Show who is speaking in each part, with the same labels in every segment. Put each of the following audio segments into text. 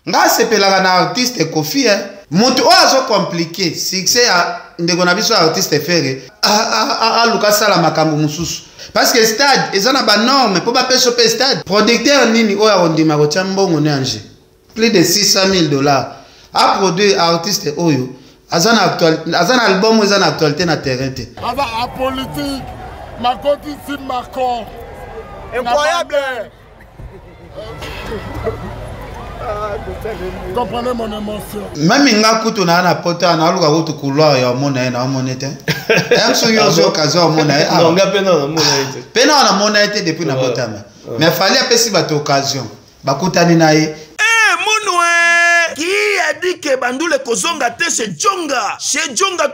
Speaker 1: nga sepelaka na artiste Kofi moto oyo azo compliqué succès ya ndeko na biso artiste Ferre aluka sala makambo mususu parce que stade eza na ba norme po ba peso pe stade producteur nini oyo ondima ko tia mbongo ne anje plus de $600,000 a produit artiste oyo azana album eza na actualité na terrain te
Speaker 2: ava a politique makoti si Macron
Speaker 3: incroyable.
Speaker 2: Comprenez mon émotion.
Speaker 1: Même nga kutu na na pota na aluka kutu couloir ya mona na monete. Emso yozo okazo mona
Speaker 4: non nga pena na monete.
Speaker 1: Pena na monete depuis na botama. Mais fallait apesi bato occasion. Bakutani na ye.
Speaker 3: Qui a dit que Bandoule kozonga te chez Djonga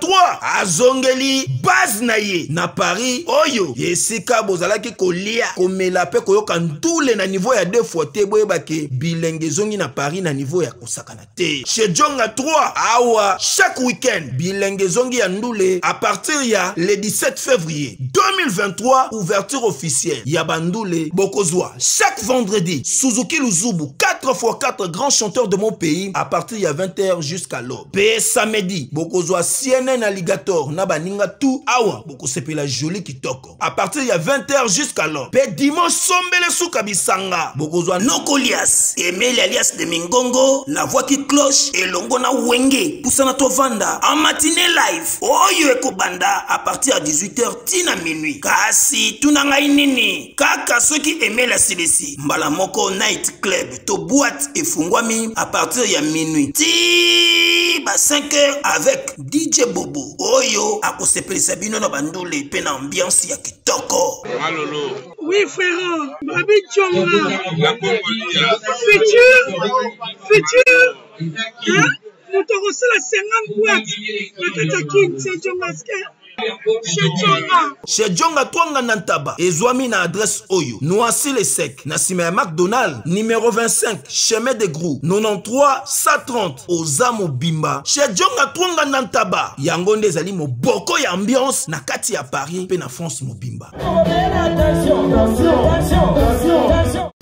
Speaker 3: 3 azongeli base na ye na Paris oyo yesika bozalaki kolia komela pe koyoka ndule na niveau ya 2 fois te boyebake bilenge zongi na Paris na niveau ya kosakana te chez Djonga 3 awa chaque week-end bilenge zongi ya ndule à partir ya le 17 février 2023 ouverture officielle ya Bandoule bokozwa chaque vendredi Suzuki Luzubu 4x4 grands chanteurs de mon pays à partir de 20h jusqu'à l'aube. Pe samedi, bokozwa CNN Alligator na baninga tout awa boko sepela joli kitoko. À partir de 20h jusqu'à l'aube. Pe dimanche sombele souka bisanga. Bokozwa Nokolias, Emile alias de Mingongo, la voix qui cloche et longo na wenge. Poussana tovanda en matinée live. Oyo ekobanda à partir de 18h tina minuit. Kasi tunanga inini. Kaka ceux qui aimaient la CDC. Mbala moko night club to boîte et fungwami à partir de minuit. Ti ba 5h avec DJ Bobo. Oyo akosepeli sabino na Bandoule pe na ambiance ya kitoko.
Speaker 5: Malolo.
Speaker 6: Oui frère, Babi Djonga.
Speaker 5: La Congolia.
Speaker 6: Futur. Hein? Nous te reçons la 50 boîtes. La Katakin, c'est Djonga.
Speaker 3: Chez Djonga Twanga Nantaba, Ezwami na adresse Oyo, Noisy les Secs, Nassime McDonald, numéro 25, chemin de Grou, 93 130, Ozamo Bimba. Chez Djonga Twanga Nantaba, Yangonde Zali mo boko ya ambiance, na kati ya Paris, pe na France mo Bimba.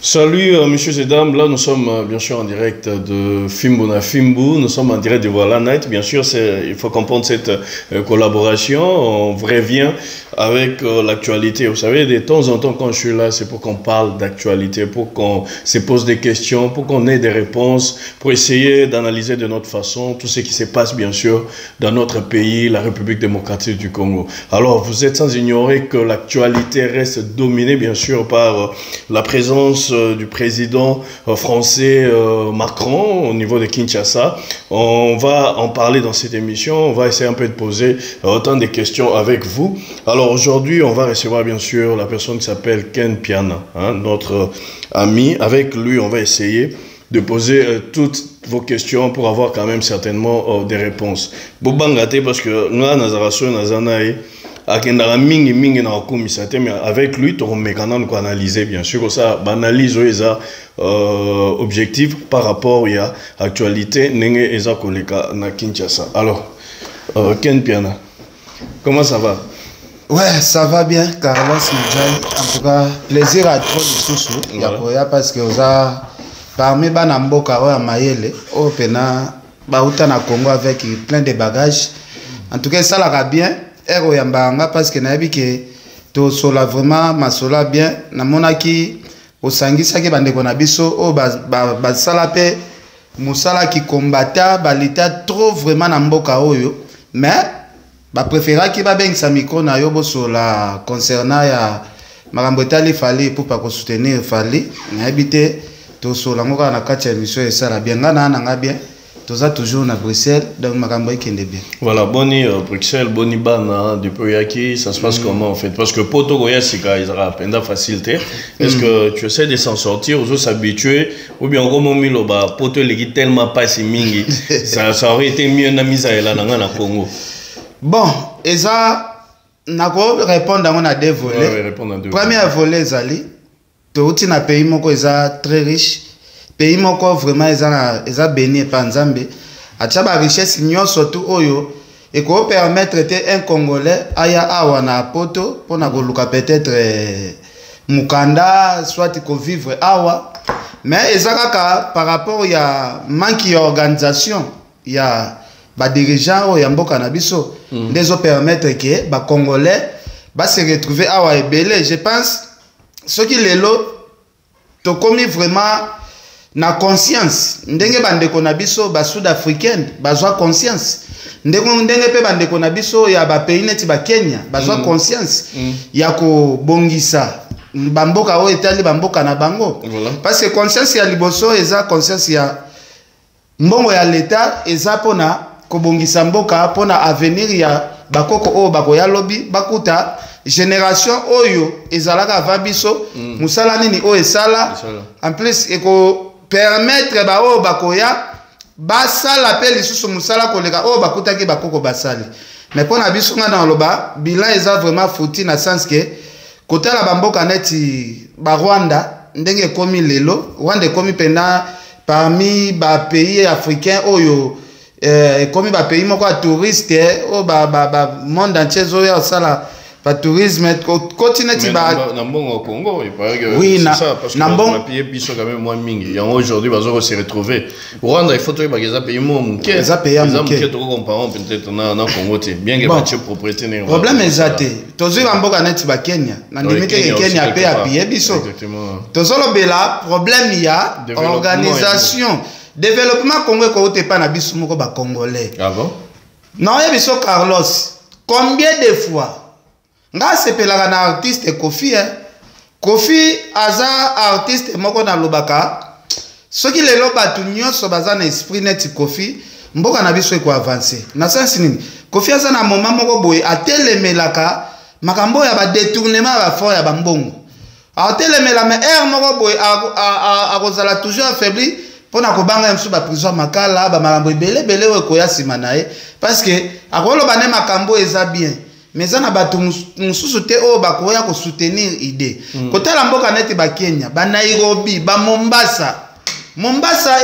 Speaker 4: Salut messieurs et dames, là nous sommes bien sûr en direct de Fimbo na Fimbo, nous sommes en direct de Voilà Night, bien sûr il faut comprendre cette collaboration, on revient avec l'actualité, vous savez de temps en temps quand je suis là c'est pour qu'on parle d'actualité, pour qu'on se pose des questions, pour qu'on ait des réponses, pour essayer d'analyser de notre façon tout ce qui se passe bien sûr dans notre pays, la République démocratique du Congo. Alors vous êtes sans ignorer que l'actualité reste dominée bien sûr par la présence du président français Macron au niveau de Kinshasa. On va en parler dans cette émission, on va essayer un peu de poser autant de questions avec vous. Alors aujourd'hui on va recevoir bien sûr la personne qui s'appelle Ken Piana, hein, notre ami. Avec lui on va essayer de poser toutes vos questions pour avoir quand même certainement des réponses. Bobangate parce que nous nazaraso nazanae akendaka mingi na komisa te mais avec lui to mekana ko analyser bien sûr ça banalise eza objectif par rapport à actualité nenge eza koleka na Kinshasa. Alors Ken Piana, comment ça va?
Speaker 1: Ouais, ça va bien Carlos Mujai. En tout cas, plaisir à trop de sous ya parce que oza parmi bana mboka oya mayele o pena bauta na Congo avec plein de bagages. En tout cas, ça la bien. Ero yambanga parce que nayebi ke to sola vraiment masola bien namonaki osangisa ke bandeko na biso o ba sala pe musala ki kombata balita trop vraiment na mboka oyo mais ba préféra ki ba bengisa micro na yo bosola concernant ya makambo etali fali pour pas ko soutenir fali nayebi te to sola ngoka na kati ya émission esala bien ngana na bien. Tout ça toujours à Bruxelles, donc ma campagne qui est bien.
Speaker 4: Voilà, boni Bruxelles, boni bana depuis yaki, ça se passe comment en fait? Parce que poto goya sika izara penda facilité. Est-ce que tu essaies de s'en sortir, aux s'habituer ou bien au moment où ba poto legi tellement pas si mingi, ça aurait été mieux na mise à la na Congo.
Speaker 1: Bon, et ça n'a pas répondre à deux volets. Premier volet zali, to uti na pays moko eza très riche. Pays moko vraiment eza béni par Nzambe atia ba richesse nyonso tout oyo et ko permettre un Congolais aya awa na poto pour na koluka peut-être mukanda soit ko vivre awa mais ezakaka par rapport ya manque d'organisation ya ba dirigeant ya mboka na biso ndezo permettre que ba congolais ba se retrouver awa ebele. Je pense ce qui lelo to komi vraiment na conscience ndenge bandeko na biso ba sud-africaine bazwa conscience ndenge pe bandeko na biso ya ba pays neti ba Kenya bazwa conscience ya ko bongisa bamboka o etali bamboka na bango parce que conscience ya liboso eza conscience ya mbongo ya leta eza pona ko bongisa mboka pona avenir ya bakoko o bako ya lobi bakuta génération oyo ezalaka avant biso musala nini o esala en plus eko permettre ba o bakoya basala pe lisusu musala koleka o bakutaki bakoko basali mais pona biso nga na loba bilan eza vraiment fouti na sens que kotala bamboka neti ba Rwanda ndenge komi lelo Rwanda komi pena parmi ba pays africains oyo komi ba pays moko touriste o ba monde entier zo ya sala pas tourisme continent
Speaker 4: ba na mbongo Congo il paraît que
Speaker 1: oui,
Speaker 4: c'est ça parce que on a payé biso quand même moins mingi et aujourd'hui bazo se retrouver Rwanda il faut que ba pays mo muke
Speaker 1: za pays muke
Speaker 4: to comparons peut-être na Congo te bien que ba propriété ne
Speaker 1: problème exact tozo ba mboka neti ba Kenya na limite ke Kenya pe appuyer biso tozo lobela problème ya organisation développement Congo ko te pa na biso moko ba congolais
Speaker 4: ah bon
Speaker 1: non ya biso Carlos combien de fois nga sepelaka na artiste Kofi Kofi aza artiste moko na lobaka soki lelo batu nyonso baza na esprit neti Kofi mboka na biso eko avancer na sens nini Kofi aza na moment moko boye atelemelaka makambo ya ba détournement ba fort ya ba mbongo atelemela me moko boye akozala toujours affaibli pona kobanga msu ba prison makala ba makambo ebele okoya sima na ye parce que akoloba ne makambo eza bien mais ça na batu mususu te o bakoya ko soutenir idée kotala mboka neti ba Kenya ba Nairobi ba Mombasa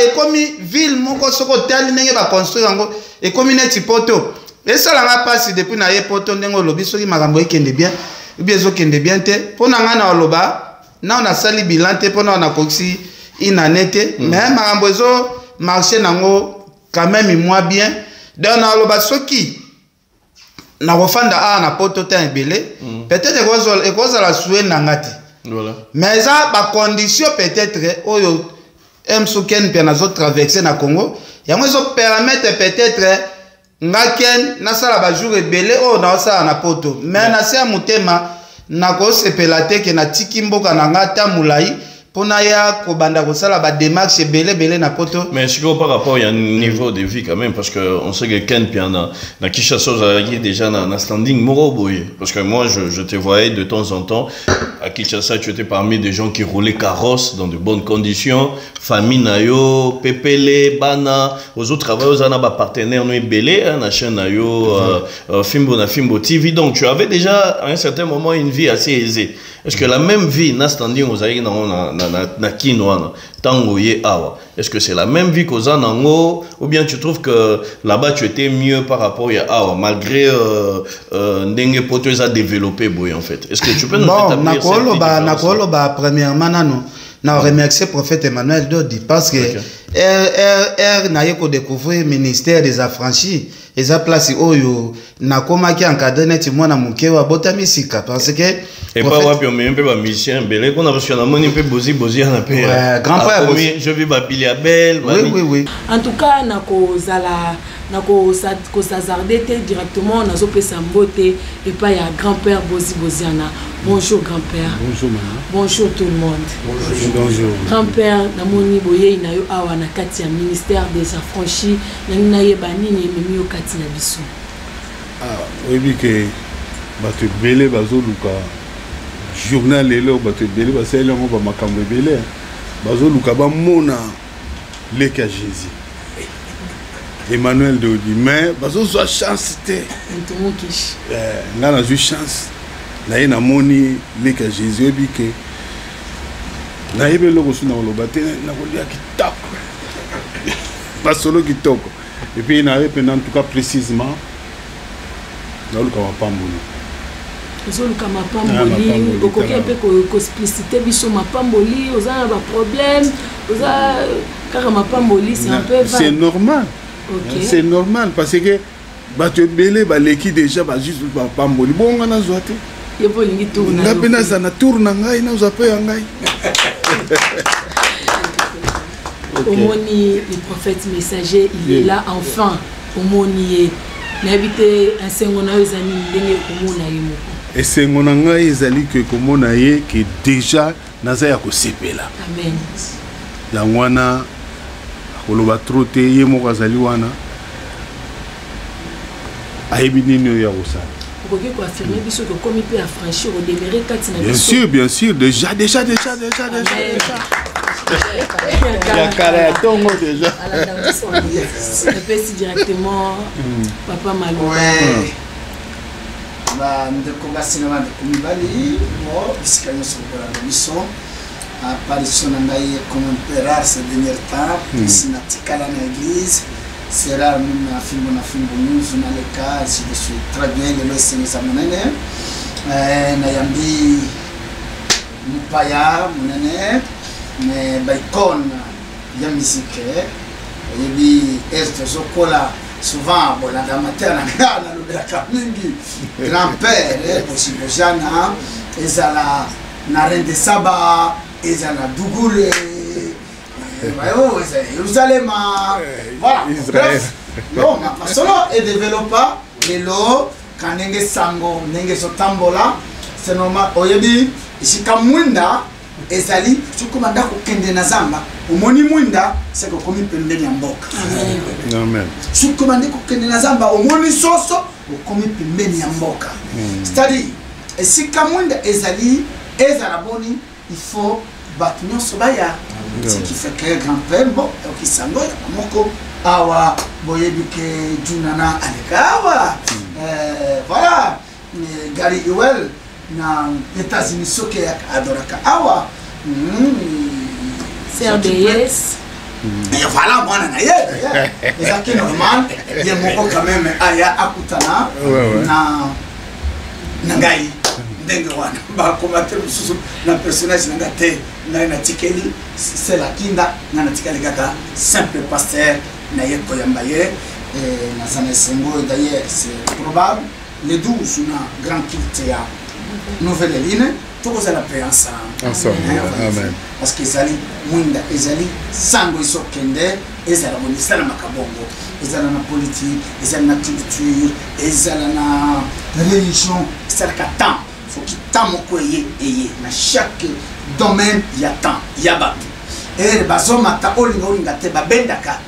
Speaker 1: ekomi ville moko soko tali ndenge ba construire ngo ekomi neti poto esala nga passe depuis na ye poto ndenge lobi soki makambo ekende bien bien ezokende bien te pona nga na oloba na on a sali bilan te pona on a koksi inanete mais makambo ezo marché nango quand même moi bien donc na oloba soki na kofanda na poto ta ebele peut-être ekozala souhait nangati voilà mais ça ba condition peut-être oyo msuken pe nazo traverser na Congo yango ezo permettre peut-être ngaken na sala ba jour ebele o na sala na poto mais na se mutema na ko sepela te ke na tiki mboka na ngata mulai pona ya ko banda ko sala ba démarche belé na poto.
Speaker 4: Mais est-ce que par rapport il y a un niveau de vie quand même parce que on sait que Ken Piana na Kinshasa il déjà na standing moro boy parce que moi je te voyais de temps en temps à Kinshasa tu étais parmi des gens qui roulaient carrosse dans de bonnes conditions famille nayo pepele bana aux autres travailleurs on a ba partenaire no belé na chaîne nayo Fimbo TV donc tu avais déjà à un certain moment une vie assez aisée. Est-ce que la même vie na standing aux aïe na kinoana tango ye awa est-ce que c'est la même vie qu'aux anango ou bien tu trouves que là-bas tu étais mieux par rapport à awa malgré ndenge poteuse a développé boy en fait est-ce que tu peux nous établir
Speaker 1: nakolo ba premièrement nano na remercier prophète Emmanuel Dodi parce que na yeko découvrir ministère des affranchis eza place oyo na koma ki encadrer neti mwana muke wa botami sika parce que
Speaker 4: et pas wapi on même pas mission belé qu'on a parce que na moni pe bozi na pe
Speaker 1: grand frère
Speaker 4: je vais babili à belle
Speaker 1: oui
Speaker 5: en tout cas na ko zala na ko s'azarder directement na zo pesa mbote et pas ya grand-père Boziana. Bonjour grand-père.
Speaker 7: Bonjour maman.
Speaker 5: Bonjour tout le monde.
Speaker 7: Bonjour.
Speaker 5: Grand-père na moni boye na yo awa na kati ya ministère des affranchis na yeba nini memi yo kati na biso.
Speaker 7: Oui que bato belé bazo luka journal lelo bato belé ba sele ngo ba makambo belé bazo luka ba mona leka Jésus. Emmanuel Dodi mais bazo so chance te nga na eu chance na ye na moni leka Jésus ebi ke na yebe loko suna oloba te na kolia kitoko ba solo kitoko et puis na yepe en tout cas précisément na luka wa pamboni
Speaker 5: ozoluka mapamboli okoki mpe kosplicité biso mapamboli oza na baproblème oza kaka mapamboli c'est un peu
Speaker 7: c'est normal.
Speaker 5: Okay.
Speaker 7: C'est normal parce que bato ebele baleki déjà juste mapamboli bonga nazwa te
Speaker 5: yepo olingi tourna
Speaker 7: nga mpe naza na tour na ngai nazwa mpe ya ngai.
Speaker 5: Omoni le prophète messager il est là enfin omoni nayebi te esengo na yo ezali ndenge komona ye moko.
Speaker 7: Esengo na ngai ezali ke komona ye ke déjà naza ya kosepela.
Speaker 5: Amen.
Speaker 7: Yango wana akoloba tro te ye moko azali wana ayebi nini oyo ya kosala.
Speaker 5: Okoki koaffirme biso ke komi mpe affranchir odemere kati na
Speaker 7: Bien
Speaker 5: biso.
Speaker 7: sûr déjà. La carrière tongo déjà.
Speaker 5: Je peux directement Papa Malou.
Speaker 8: Ouais. Ndeko basina ndeko mibali mo bisika nyonso kola biso apparition na ngai comme empereur ces derniers temps ici na tikala na église c'est rare même na filmo nous na le cas si je suis très bien le lesson ça monene na yambi mupaya monene mais baikon ya musique yebi est zokola souvent bolanda matin na lobelaka mingi grand-père bosibojana ezala na rende saba ezala dugule Jérusalem voilà bref non ma façon et développa lelo kanenge sango nenge sotambola c'est normal oyebi isika mwinda ezali tukomanda kokende na zamba omoni mwinda seko komi pembeni ya mboka.
Speaker 7: Amen.
Speaker 8: Tukomanda kokende na zamba omoni soso okomi pembeni ya mboka. C'est-à-dire esika mwinda ezali ezala boni il faut battre nyonso baya. Ce qui fait que grand-père bon okisango ya moko awa boyebi ke junana alekawa voilà Gary Ewell na États-Unis soke ya adoraka awa
Speaker 5: CRDS
Speaker 8: et voilà moi na ye ezaki normal ye moko quand même aya akutana na ngai ndenge wana ba combattre susu na personnage na ngate na tikeli c'est la kinda na tikeli kaka simple pasteur na ye koyamba ye na sana sengo d'ailleurs c'est probable les 12 na grand culte ya nouvelle ligne tout ça la paix ensemble.
Speaker 7: Amen.
Speaker 8: Parce que ezali mwinda ezali sango isokende ezala bonisala makabongo ezala na politique ezala na culture ezala na religion ezala ka temps faut qu'il temps moko eye na chaque domaine il y a temps il y a batu et bazoma ta olinga te babendaka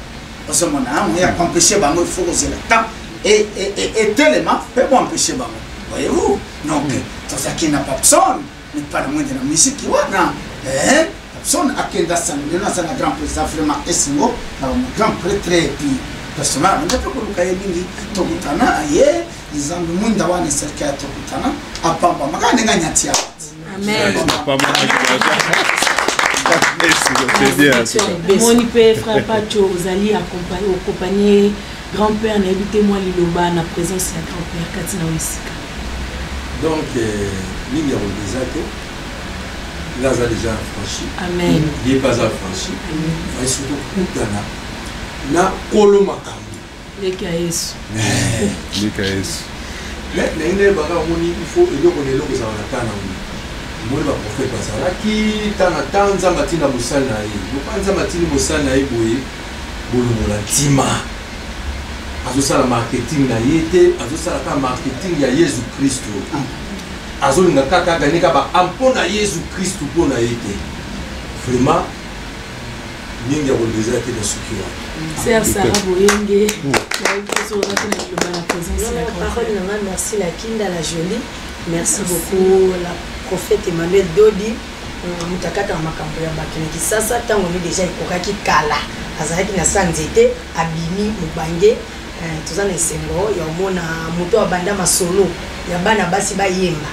Speaker 8: bazomona on ya empêcher bango il faut oser le temps et tellement peut empêcher bango voyez-vous donc tout ça qui n'a pas besoin mais pas le moins de la musique qui wana personne a kenda sana na grand président vraiment esingo na grand prêtre et puis personnel on peut kuluka yingi tokutana aye izambi munda wana serika tokutana apamba makane nganyati ya
Speaker 5: amen
Speaker 7: c'est bien
Speaker 5: moni pe frère Pacho ozali accompagner grand-père na habité moi liloba na présence ya grand-père katina wisika
Speaker 9: donc mingi ya déjà que là ça déjà franchi
Speaker 5: amen
Speaker 9: il est pas affranchi mais surtout kutana na kolo makambo
Speaker 5: leka Yesu
Speaker 9: mais nene baka moni il faut eloko za na tana moni ba prophète basala ki tana tanza matina musana na ye bopanza matina musana na ye boye bolomola ntima azosala marketing na ye te azosala ka marketing ya Yesu Kristo azolinga kaka ganika ba ampona Yesu Kristo pona ye te vraiment mingi ya boleza te na sukira
Speaker 5: Sœur Sarah Boyenge
Speaker 10: merci la Kinda la jolie merci beaucoup la prophète Emmanuel Dodi mutakata makambo ya bakini kisasa tango ni déjà ikokaki kala azalaki na sanzete abimi mubange tozana esengo ya omona moto abanda masolo ya bana basi bayemba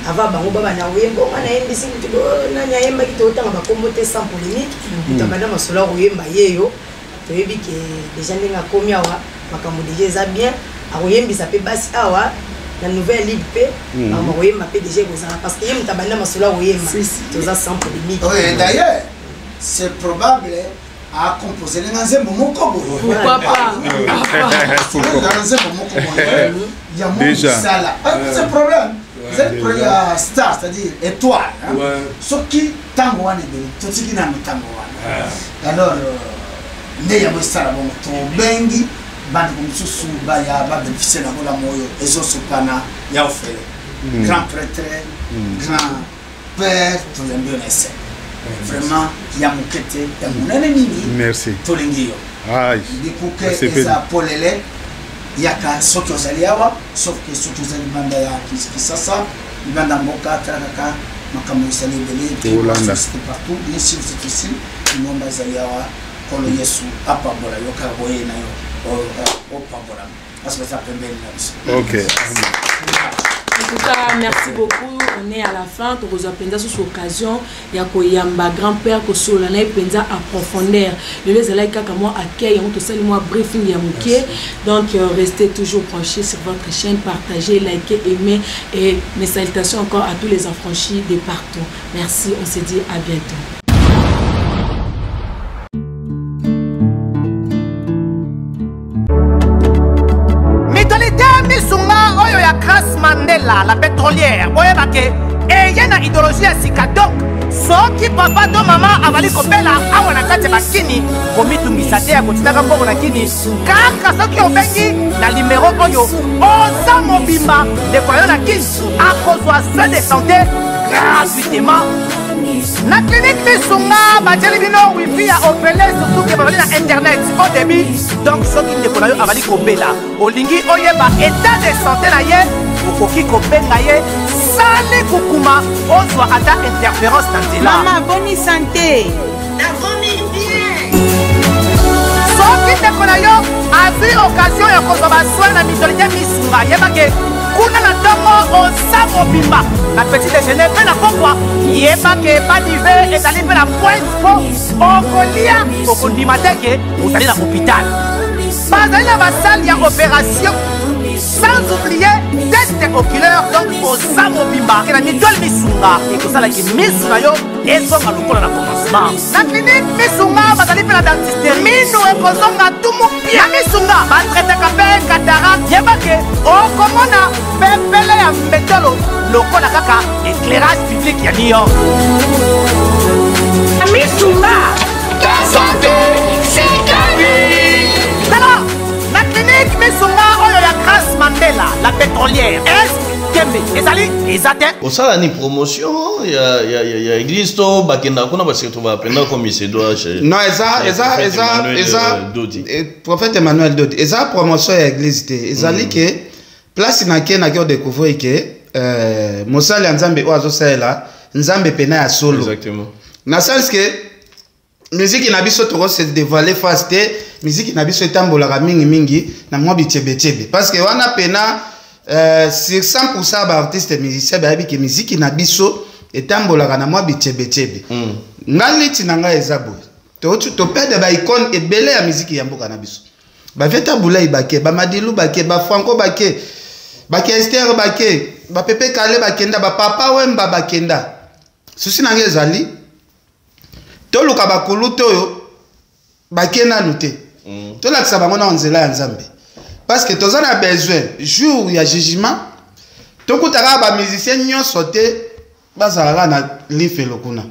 Speaker 10: ava bango baba na wemba wana yembisi mutu nanya yemba kitotanga bakombo te sans polémique mutu abanda masolo oyemba yeyo toyebi ke déjà ndenga komi awa makambo déjà eza bien akoyembisa pe basi awa la nouvelle ligue P oyemba pe déjà kozala parce que yemta banda masolo oyemba toza sans polémique.
Speaker 8: Oui, d'ailleurs c'est probable à composer les nzembo moko boye.
Speaker 5: Pourquoi pas?
Speaker 8: Il y a mon sala. C'est le problème. C'est pour la star, c'est-à-dire étoile. Ce qui tango wane de tout ce qui n'a pas tango wane. Alors ne ya mo sala bon to bengi bande comme susu ba ya ba bénéficier na bola moyo ezo sopana ya ofele. Grand prêtre, grand père, tout le monde essaie. Vraiment, il y a mon quête, il y a mon ennemi.
Speaker 7: Merci.
Speaker 8: Tout le monde.
Speaker 7: Aïe.
Speaker 8: Du coup, que ça polele, il y a qu'à sauter aux aliawa, sauf que sauter aux aliments qui ça, il va dans mon cas, Kanaka, Makamo Sali Belé, c'est partout, bien sûr, c'est ici, le monde des aliawa, Kolo Yesu, Apabola, Yokaboye, Opabola, parce que ça peut bien.
Speaker 7: Ok.
Speaker 5: En tout cas, merci beaucoup. On est à la fin. Tu as appris sur l'occasion. Il y a un grand-père qui a à profondeur. Le les comme moi accueil. On te salue moi briefing Yamouké. Donc restez toujours branchés sur votre chaîne, partagez, likez, aimez et mes salutations encore à tous les affranchis de partout. Merci. On se dit à bientôt.
Speaker 11: Mandela, la pétrolière, boyebake, et il y a une idéologie à Sika. Donc, ce qui papa de maman avali kopela, awana kate bakini, komitungisa te ya kotinaka mbongo na kini, kaka soki obengi na numéro oyo, oza mobimba de koyo na kini, akozwa soin de santé gratuitement. Na clinique Misunga, bajeli bino wifi ya opele surtout que bavali na internet au début. Donc soki ndeko na yo avali kopela, olingi oyeba état de santé na ye, okoki kobenga ye sale kukuma ozwa ata interférence na nzela.
Speaker 12: Maman, bonne santé. Nakomi bien.
Speaker 11: Soki ndeko na yo azwi occasion ya kozwa basoi na mitolite Misunga, yebake kuna na ntongo oza mobimba na petit déjeuner mpe na pokwa yebake badive ezali mpe na pointe po okolia okondima te ke ozali na hôpital bazali na basale ya opération sans oublier test oculaire donc oza mobimba ke na mitole Misunga ekosalaki misu na yo ezonga lokola na commencement na clinique Misunga bazali mpe na dentiste minu ekozonga tumu pia na Misunga batretaka mpe cataracte yebake okomona pepele ya mbetolo lokola kaka éclairage public ya New York.
Speaker 12: Misunga, ta santé, c'est ta vie.
Speaker 11: Alors, la clinique Misunga oyo ya Grâce Mandela, la pétrolière, est Kembe, ezali, ezate.
Speaker 4: Au ça, la promotion, il y a église to bakenda kuna parce que tu vas apprendre comme il se doit chez.
Speaker 1: Non, prophète Emmanuel Dodi. Eza promotion ya église te. Ezali que place na ke na ko découvrir que mosali nzambe oazo sala nzambe pena ya solo.
Speaker 4: Exactement.
Speaker 1: Na sens que musique na biso to se dévoiler face te, musique na biso etambola mingi mingi na mwa bitchebe parce que wana pena sur 100% ba artiste musicien ba bi que musique na biso etambola na mwa bitchebe. Ngali tinanga ezabo. To perdre ba icône et belé ya musique ya mboka na biso. Ba veta boulay bake, ba madilu bake, ba franco bake, bake Esther bake, ba pepe kale bakenda, ba papa wemba bakenda. Souci nange ezali to luka bakulu toyo bakena nute. To la tsaba mona onzela ya nzambe. Parce que tozana a besoin jour ya jugement to kutaka ba musicien nyonso te bazala na lifelo kuna.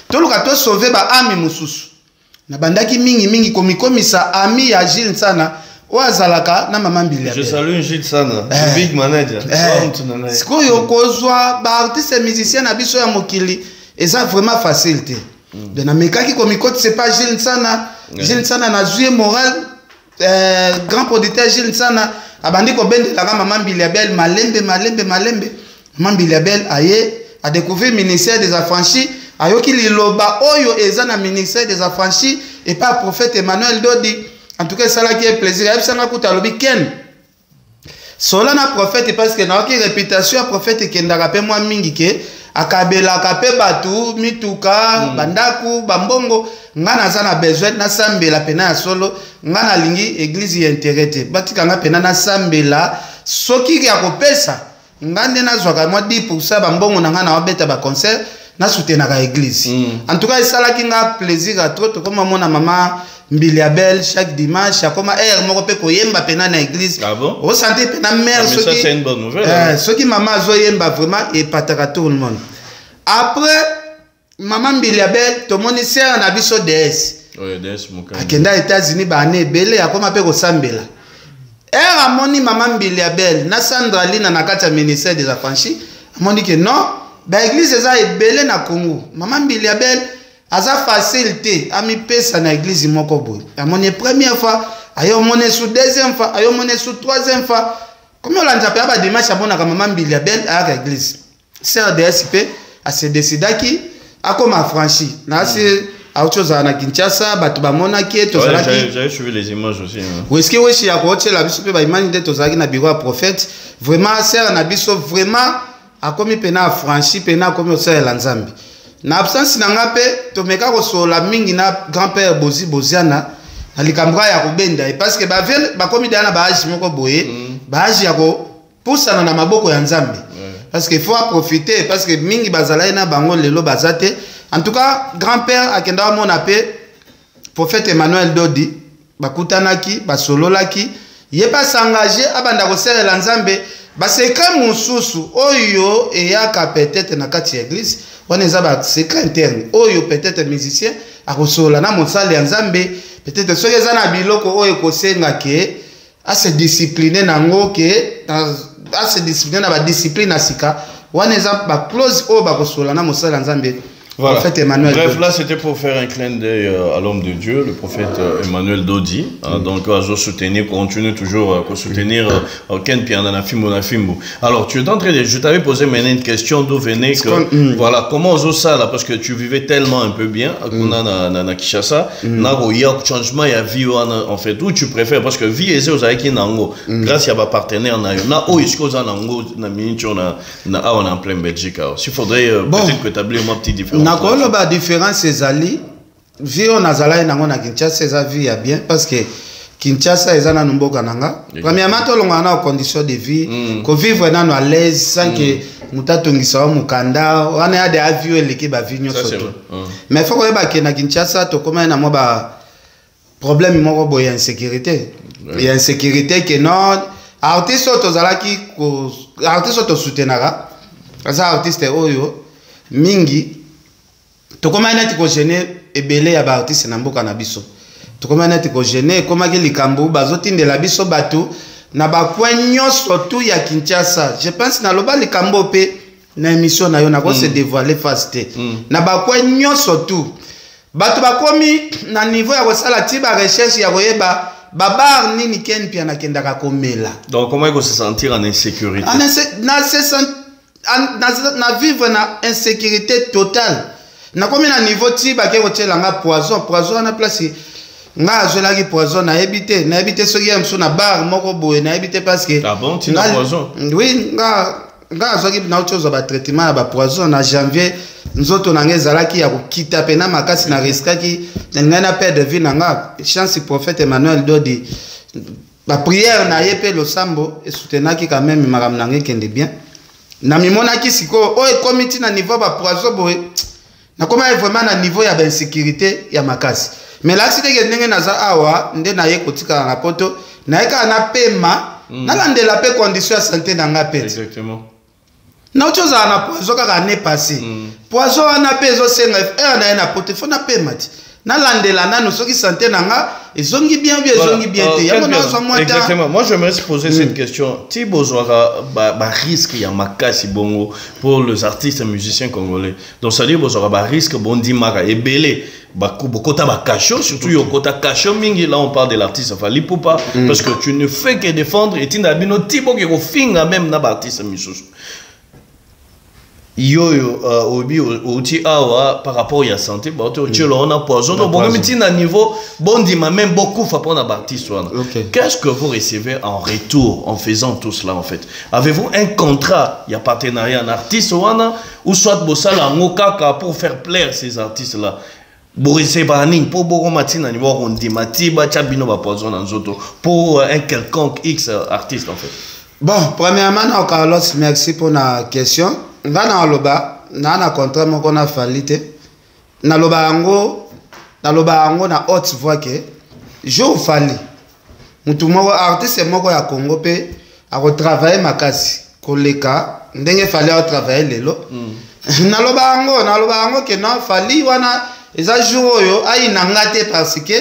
Speaker 1: To luka to sauver ba ami mususu. Na bandaki mingi komikomisa ami ya Gilles Nsana oazalaka na mama Mbili.
Speaker 4: Je salue Gilles Nsana, big manager.
Speaker 1: Sikoyo kozwa ba artiste musicien na biso ya mokili eza vraiment facile te. De na mekaki komikoti c'est pas Gilles Nsana. Gilles Nsana na joué moral grand producteur Gilles Nsana abandi ko bende la mama Mbili Abel malembe. Mama Mbili Abel aye a découvert ministère des affranchis. Ayoki liloba oyo eza na ministère des affranchis et pas prophète Emmanuel Dodi. En tout cas ça là qui est plaisir. Ayo sanga kuta lobi ken. Sola na prophète parce que na ki réputation prophète kendaka pe moi mingi ke akabela kape batu mituka bandaku bambongo ngana za na besoin na sambela pena ya solo ngana lingi église ya intérêt. Batika nga pena na sambela soki ya kopesa ngande nazwaka mwa 10% bambongo na nga na wabeta ba concert na soutenaka église. En tout cas esalaki nga plaisir à trop comme mona mama Mbiliabel chaque dimanche akoma moko pe koyemba pena na église.
Speaker 4: Ah bon?
Speaker 1: O santé pena mère
Speaker 4: soki. Ça c'est une bonne nouvelle.
Speaker 1: Soki mama zo yemba vraiment et pataka tout le monde. Après maman Mbiliabel to moni sœur na biso DS.
Speaker 4: Oui, DS mokani.
Speaker 1: Akenda États-Unis ba ne belé akoma pe ko sambela. Amoni maman Mbiliabel na Sandra Lina na kati ya ministère des affranchis amoni que non ba église eza ebele na Congo. Maman Mbiliabel aza facilité ami pesa na église moko boy. Amoni première fois, ayo moni sous deuxième fois, ayo moni sous troisième fois. Comme on l'a dit ba dimanche abona ka maman Mbiliabel à l'église. Sœur DSP a se décidé qui a comme affranchi. Là c'est autre chose à Kinshasa, batu ba monaki tozalaki.
Speaker 4: J'avais suivi les images aussi.
Speaker 1: Où est-ce que weshi ya koche la biso pe ba imani de tozalaki na bureau prophète. Vraiment sœur na biso vraiment a komi pena affranchi pena komi sœur la Nzambi. Na absence na nga pe to meka ko so la mingi na grand-père Bozi Boziana na likambra ya kobenda parce que ba vele ba komi dana ba agi moko boye ba agi ya ko poussa na maboko ya Nzambi. Parce qu'il faut profiter parce que mingi bazala na bango lelo bazate. En tout cas, grand-père akenda mon appel prophète Emmanuel Dodi bakutanaki basololaki yeba s'engager abanda ko serre Nzambe ba secret mususu oyo eyaka peut-être na kati ya église on eza ba secret interne oyo peut-être musicien akosola na mosali ya Nzambe peut-être soki eza na biloko oyo kosenga ke a se discipliner nango ke a se discipliner na ba discipline asika on eza ba close oyo bakosola na mosali ya Nzambe.
Speaker 4: Voilà.
Speaker 1: Emmanuel
Speaker 4: Bref,
Speaker 1: Dodi.
Speaker 4: là c'était pour faire un clin d'œil à l'homme de Dieu, le prophète Emmanuel Dodi. Donc, à soutenir, continue toujours à soutenir Ken Piandana Fimbo. Alors, tu es en train de. Je t'avais posé maintenant une question d'où venait que. Voilà, comment on ça là, parce que tu vivais tellement un peu bien, à Kinshasa, il y a un changement, il y a vie en fait, où tu préfères, parce que vie est aux Aïki Nango, grâce à ma partenaire, na où est-ce qu'on a Nango, na miniature, na en plein Belgique. Il faudrait peut-être que tu établis une petite différence.
Speaker 1: Nakolo ba différence ezali vie on azala nango na Kinshasa eza vie ya bien parce que Kinshasa eza na mboka nanga premièrement to longa na condition de vie ko vivre na à l'aise sans que mutatongisa wa mukanda wana ya de avion eleki ba vie nyoso mais faut ko ba ke na Kinshasa to koma na mo ba problème moko boya insécurité il y a insécurité que non artiste to zalaki ko artiste to soutenara asa artiste oyo mingi tokoma neti ko gêner ebele ya ba artiste na mboka na biso tokoma neti ko gêner koma ke likambo bazotindela biso bato na ba nyonso tu ya Kinshasa. Je pense na loba likambo pe na émission na yo na ko se dévoiler face na ba nyonso tu bato bakomi na niveau ya kosala ti ba recherche ya koyeba babar nini Ken Pia na kendaka komela.
Speaker 4: Donc comment il faut se sentir en insécurité?
Speaker 1: Na vivre na insécurité totale. Na komi na niveau ti ba ke kotela nga poison na place nga azolaki poison na ebité soki ya mso na bar moko boye na ebité parce que
Speaker 4: ah bon tu na poison
Speaker 1: oui nga azolaki na autre chose ba traitement ya ba poison na janvier nzoto na ngezalaki ya kokita pena makasi na riskaki nga na perdre vie na nga chance prophète Emmanuel Dodi ba prière na yepe lo sambo et soutenaki quand même maram na ngekende bien na mimonaki siko o e comité na niveau ba poison boye na koma vraiment na niveau ya insécurité ya makasi mais là c'est que ndenge naza awa nde na ye kotika na poto na eka na pema na landela pe condition ya santé na nga pete
Speaker 4: exactement
Speaker 1: na autre za na poison kaka ne passé poison na peso senga na na poto fo na pema ti na landela nanu soki santé na nga ezongi bien te ya mona zo moi
Speaker 4: exactement. Moi j'aimerais se poser cette question Thibaut Zouara ba risque ya makasi bongo pour les artistes et musiciens congolais. Donc ça dit Bozora ba risque bondi maka ebele ba kota ba cacho surtout yo kota cacho mingi. Là on parle de l'artiste Fally Ipupa parce que tu ne fais que défendre et tinda bino Thibaut qui finga même na ba artiste misusu yo obi outi awa par rapport à santé bah tu on a poison donc bon même à niveau bon dit même beaucoup fa pour na artiste qu'est-ce que vous recevez en retour en faisant tout cela en fait? Avez-vous un contrat, il y a partenariat en artiste ou soit bosala ngokaka pour faire plaire ces artistes là? Borisé Baning pour beaucoup matin niveau on dit matiba chabino ba poison en zoto pour un quelconque X artiste en fait.
Speaker 1: Bon, premièrement, Carlos, merci pour la question. Nga na loba, na contrat moko na falite. Na loba ango na haute voix ke jo fali. Mutu moko artiste moko ya Congo pe a retravailler makasi koleka ndenge fali a travailler lelo. Na loba ango ke na fali wana eza jour oyo aina ngate parce que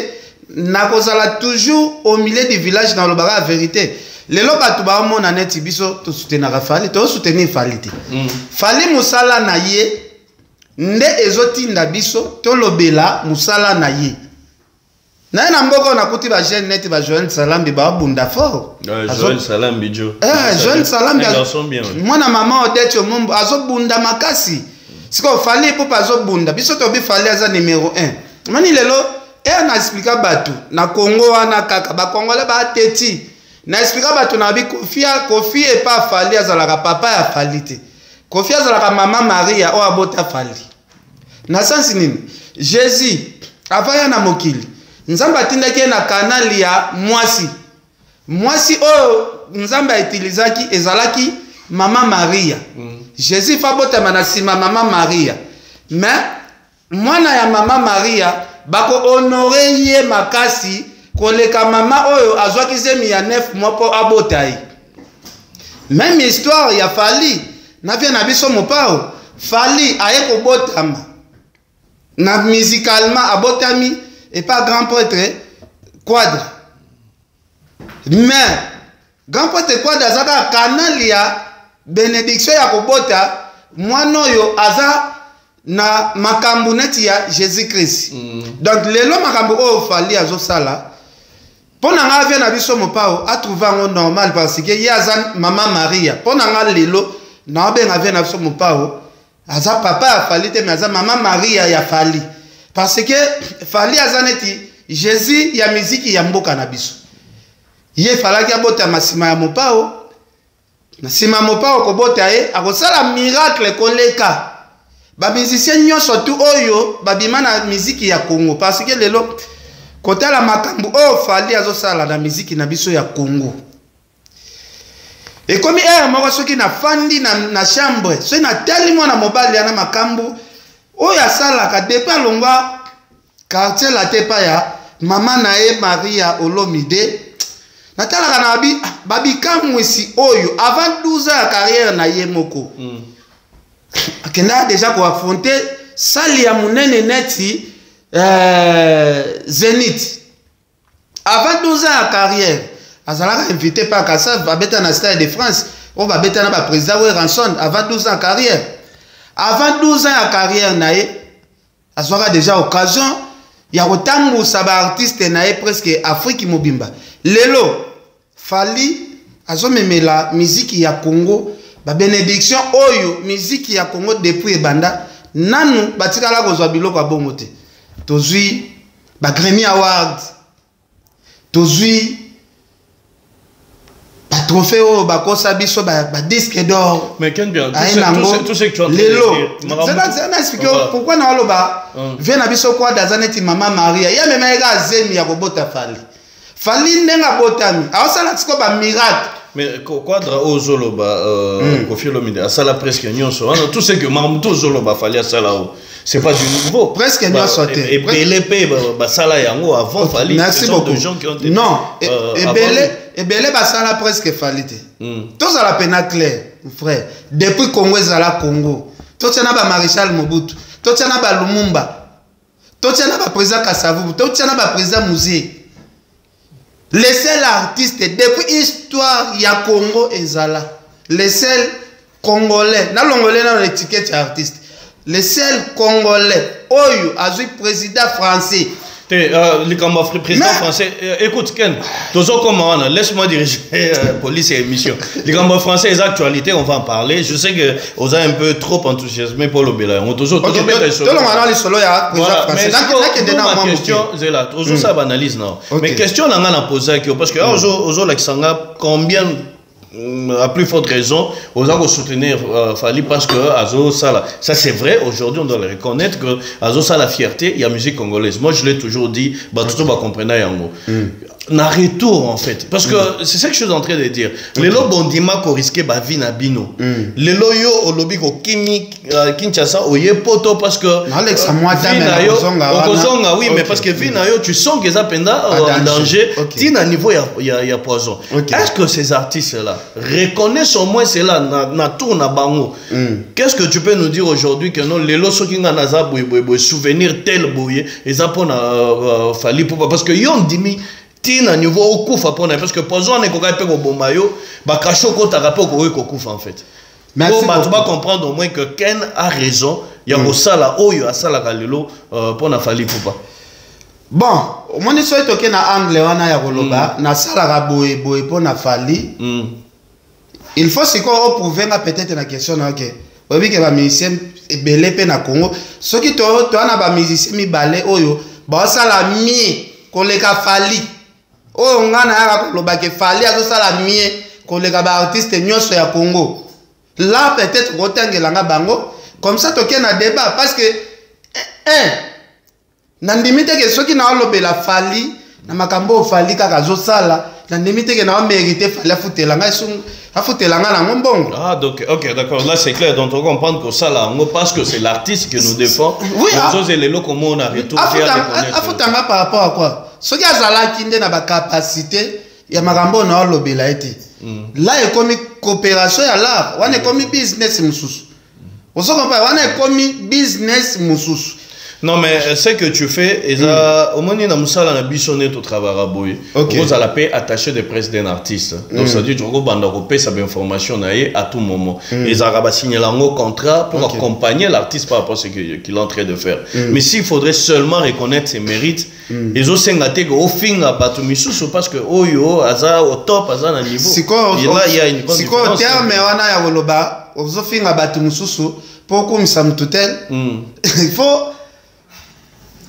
Speaker 1: na kozala toujours au milieu du village na loba la vérité. Lelo batu ba mona neti biso to soutenir fali to soutenir fali te. Fali musala na ye nde ezotinda biso to lobela musala na ye. Na mboko na kuti ba jeune neti ba Joël Salambi ba bunda fort.
Speaker 4: Joël Salambi jo.
Speaker 1: Joël Salambi
Speaker 4: bien.
Speaker 1: Mwana mama Odette Omombo azo bunda makasi. Siko fali po pazo bunda biso to bi fali aza numéro 1. Mani lelo na explica batu na Congo wana kaka ba Congolais ba teti. Na explica batu na bi Kofi et pas fali azalaka papa ya fali te. Kofi azalaka mama Maria o abota fali. Na sensi nini? Jésus avaya na mokili. Nzamba tindaki na kanali ya mwasi. Mwasi o nzamba itilizaki ezalaki mama Maria. Jésus fa bota manasima mama Maria. Mais mwana ya mama Maria bako honore ye makasi koleka mama oyo azwaki zemi ya 9 mois po abotai. Même histoire ya fali na via na biso mopao fali aye ko botama. Na musicalement abotami et pas grand prêtre Quadre. Mais grand prêtre Quadre azaka canal ya bénédiction ya kobota mwana yo aza na makambu neti ya Jésus Christ. Donc lelo makambu o fali azo sala pona nga vient na biso mopao a trouver un normal parce que ya aza mama Maria pona nga lelo na benga vient na biso mopao aza papa ya fali te mais aza mama Maria ya fali parce que fali aza neti Jésus ya miziki ya mboka na biso ye falaki abota masima ya mopao na sima mopao kobota ye akosala miracle koleka ba musicien nyonso tu oyo babima na miziki ya Congo parce que lelo kotala makambu o fali azosala na miziki na biso ya Congo. Et comme moko soki na fandi na chambre so na teli mwana mobali na makambu oyo asalaka depa longwa quartier la tepa ya mama na e Maria Olomide natalaka na babikamwisi oyo avant 12 ans ya carrière na ye moko. Akenda déjà ko affronter sali ya munene neti Zénith. Avant 12 ans ya carrière azalaka invité par Kassav babeta na Stade de France o babeta na ba président we ranson avant 12 ans ya carrière. Avant 12 ans ya carrière na ye azwaka déjà occasion ya kotambusa ba artiste na ye presque Afrique mobimba. Lelo fali azomemela muziki ya Congo ba bénédiction oyo muziki ya Congo depuis ebanda nanu batikala kozwa biloko abongo te. Tozui ba Grammy Award tozui ba trophée o ba kosa biso ba disque d'or.
Speaker 4: Mais qu'est-ce bien tout ce que tu as
Speaker 1: dit c'est expliquer pourquoi na loba vient na biso kwa dazaneti mama Maria ya mema ega zemi ya kobota fali ndenga botami awasala tiko ba miracle.
Speaker 4: Mais Quadra au Zoloba Kofi Olomide a sala presque nyonso tout ce que Mamuto Zoloba fallait sala c'est pas du nouveau
Speaker 1: presque nyonso
Speaker 4: et BLP ba sala yango avant fallait
Speaker 1: merci beaucoup
Speaker 4: de gens qui ont été
Speaker 1: non et BLP ba sala presque fallait tous à la peine clair frère depuis Congo ezala Congo tous na ba Maréchal Mobutu tous na ba Lumumba tous na ba président Kasavubu tous na ba président Musée. Le seul artiste depuis histoire ya Congo ezala le seul congolais na longolais na l'étiquette artiste le seul congolais oyo azui président français
Speaker 4: le président français écoute Ken toujours comme on laisse-moi diriger police et émission les camarades français les actualités on va en parler je sais que on a un peu trop enthousiasmé pour le Bela on toujours
Speaker 1: mais
Speaker 4: question c'est là toujours ça analyse non mais question on a posé parce que aujourd'hui l'exanga combien à plus forte raison, aux gens soutenir Fali parce que Azo Sala, ça c'est vrai, aujourd'hui on doit le reconnaître que Azo Sala la fierté, il y a musique congolaise. Moi je l'ai toujours dit, bah tout le monde comprend yango. na retour en fait parce que c'est ça que je suis en train de dire les lots bondima ko risquer ba vie na bino les lots yo olobi ko kimi Kinshasa oye poto parce que
Speaker 1: Alex Amwata mais
Speaker 4: kozonga oui mais parce que vie na yo tu sens que ça penda en danger tina niveau ya poison est-ce que ces artistes là reconnaissent au moins cela na tour na bango qu'est-ce que tu peux nous dire aujourd'hui que non les lots so kinga na za boy souvenir tel boye et ça pour na fali pour parce que yo ndimi tina niveau okufa pona parce que poison ne koka pe ko bomayo ba kashoko ta rapport ko kufa en fait merci tu vas comprendre au moins que Ken a raison ya ko sala oyo asala ka lelo pona fali poupa
Speaker 1: bon moni so etoke na angle wana ya koloba na sala ka boye pona fali il faut siko prouver peut-être na question na OK obi ke ba musicien ebele pe na Congo soki to ana ba musicien mibale oyo ba sala mi koleka fali oyo ngana ya koloba ke fali azosala mie koleka ba artiste nyonso ya Congo là peut-être kotangela nga bango comme ça toke na débat parce que na ndimite ke soki na olobela fali na makambo fali kaka azosala na ndimite ke na mérité fali afutela nga na ngombongo
Speaker 4: ok d'accord là c'est clair donc on comprend que ça là parce que c'est l'artiste que nous défend
Speaker 1: oui
Speaker 4: les les locaux on a retour
Speaker 1: afutanga par rapport à quoi soki azalaki nde na ba capacité ya makambo na olobela ete là ekomi coopération ya l'art wana ekomi business mususu osokompa wana ekomi business mususu.
Speaker 4: Non mais ce que tu fais et ça au moins na musala na bisonné to travailler boy vous à la paix attaché de presse d'un artiste donc ça dit tu go banda ko paie sa information na à tout moment et ça va signer un contrat pour accompagner l'artiste par rapport à ce qu'il est en train de faire mais s'il faudrait seulement reconnaître ses mérites les autres singate au fin à batu misusu parce que oyo aza au top aza na niveau
Speaker 1: et là il y a une grande différence siko terme wana ya woloba ozo finga batu misusu pour kumisa mtutel il faut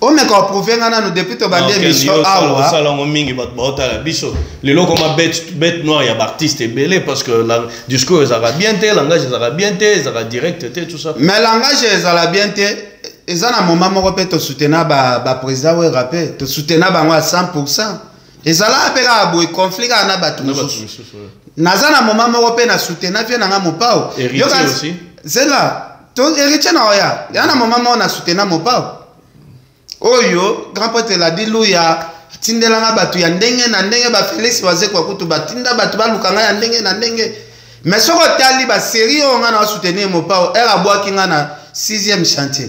Speaker 1: on me ko prouver ngana no depuis to bande émission awa
Speaker 4: ça longo mingi bat la biso les loko ma bête noire ya artiste belé parce que la discours ezara bien té langage ezara bien té ezara direct té tout ça
Speaker 1: mais langage ezara bien té ezana moment moko pe to soutenir ba président we rapper to soutenir bango à 100% ezala apeka boy conflit na batu nazana moment moko pe na soutenir vie na nga mopao
Speaker 4: héritier aussi
Speaker 1: c'est là to héritier na oya yana moment moko na soutenir mopao oyo grand pote la dilu ya tindelanga batu ya ndenge na ndenge ba Felix waze kwa kutu batinda batu balukanga ya ndenge na ndenge mais soko tali ba série on nga na soutenir mo pa era boaki nga na 6e chantier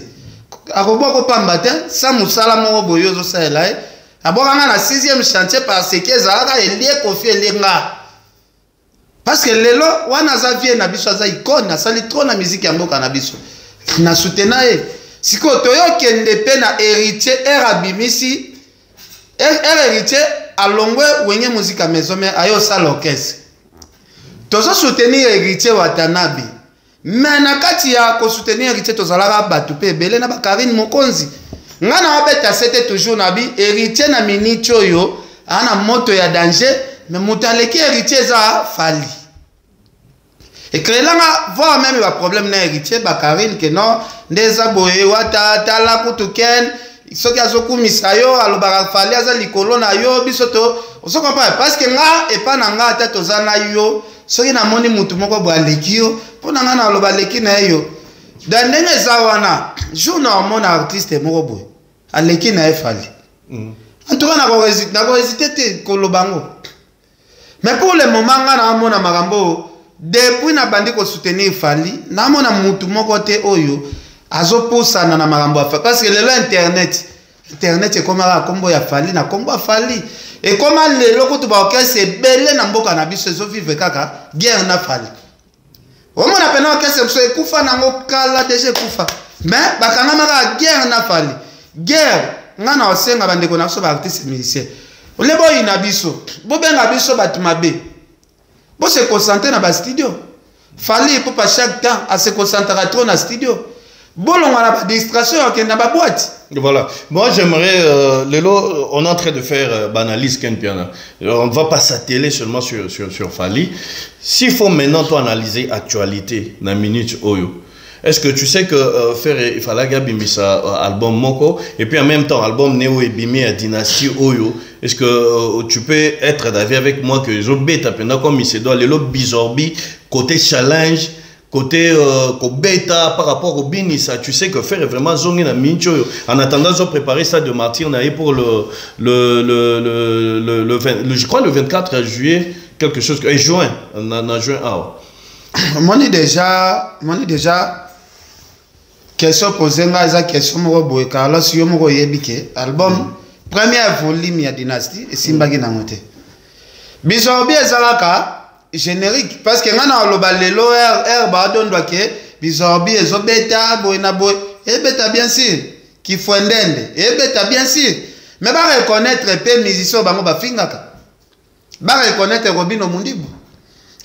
Speaker 1: akobwa ko pamba te sa musala mo boyo zo sala aboka nga na 6e chantier parce que ezaka elie kofi elenga parce que lelo wana za vie na biso za icône na sali trop na musique ya mboka na biso na soutenir siko toyo kende pe na héritier erabimisi héritier alongwe wenye muzika maison mais ayo sala orchestre tozo soutenir héritier Watanabe mais na kati ya ko soutenir héritier tozalaka batu pe belé na ba Karine Mokonzi ngana abeta c'était toujours nabi héritier na minute oyo ana moto ya danger mais mutaleki héritier za fali et que là voir même le problème na héritier ba Karine que non ndeza boye wata tala kutuken soki azokumisa yo alobaka fali aza likolo na yo bisoto oso comprendre parce que nga epa na nga ata tozana yo soki na moni mutu moko bwa leki yo pona nga na aloba leki na yo da ndenge za wana jour na mona artiste moko boye aleki na fali en tout cas na ko hésiter te kolobango mais pour le moment nga na mona makambo depuis na bandi ko soutenir fali na mona mutu moko te oyo azopusana na makambo afa parce que lelo internet est comme la combo ya fali na combo fali et comment lelo ko to ba orchestre belé na mboka na biso zo vivre kaka guerre na fali o mona pena orchestre so ekufa na ngokala déjà kufa mais bakanga maka guerre na fali guerre ngana osenga bandeko na so ba artiste musicien ole boy na biso bo benga biso batu mabe bo se concentrer na ba studio fali pour pas chaque temps à se concentrer trop na studio. Bon, on a la distraction qui est dans la boîte.
Speaker 4: Voilà. Moi, j'aimerais, on est en train de faire banalise Ken Piana. On ne va pas s'atteler seulement sur Fali. S'il faut maintenant toi analyser l'actualité dans la minute Oyo, Est-ce que tu sais que faire il fallait gabimbi ça album moko et puis en même temps album Neo et Bimi à Dynastie Oyo. Est-ce que tu peux être d'avis avec moi que les bêta pendant comme il se doit les lobes bizorbi côté challenge côté bêta par rapport au Bini ça tu sais que faire vraiment zongi na mincho en attendant de préparer ça de martyr naïe pour je crois le 24 juillet quelque chose que juin en juin
Speaker 1: moi déjà question posée là question mo boy Carlos yo mo yebike album première volume ya Dynastie et simbaki na moté bizobi ezalaka générique parce que ngana loba lelo ba don doit que bizobi ezobeta boy na boy et beta bien sûr qui fondende et beta bien sûr mais ba reconnaître pe musicien bango ba fingaka ba reconnaître Robino Mundibu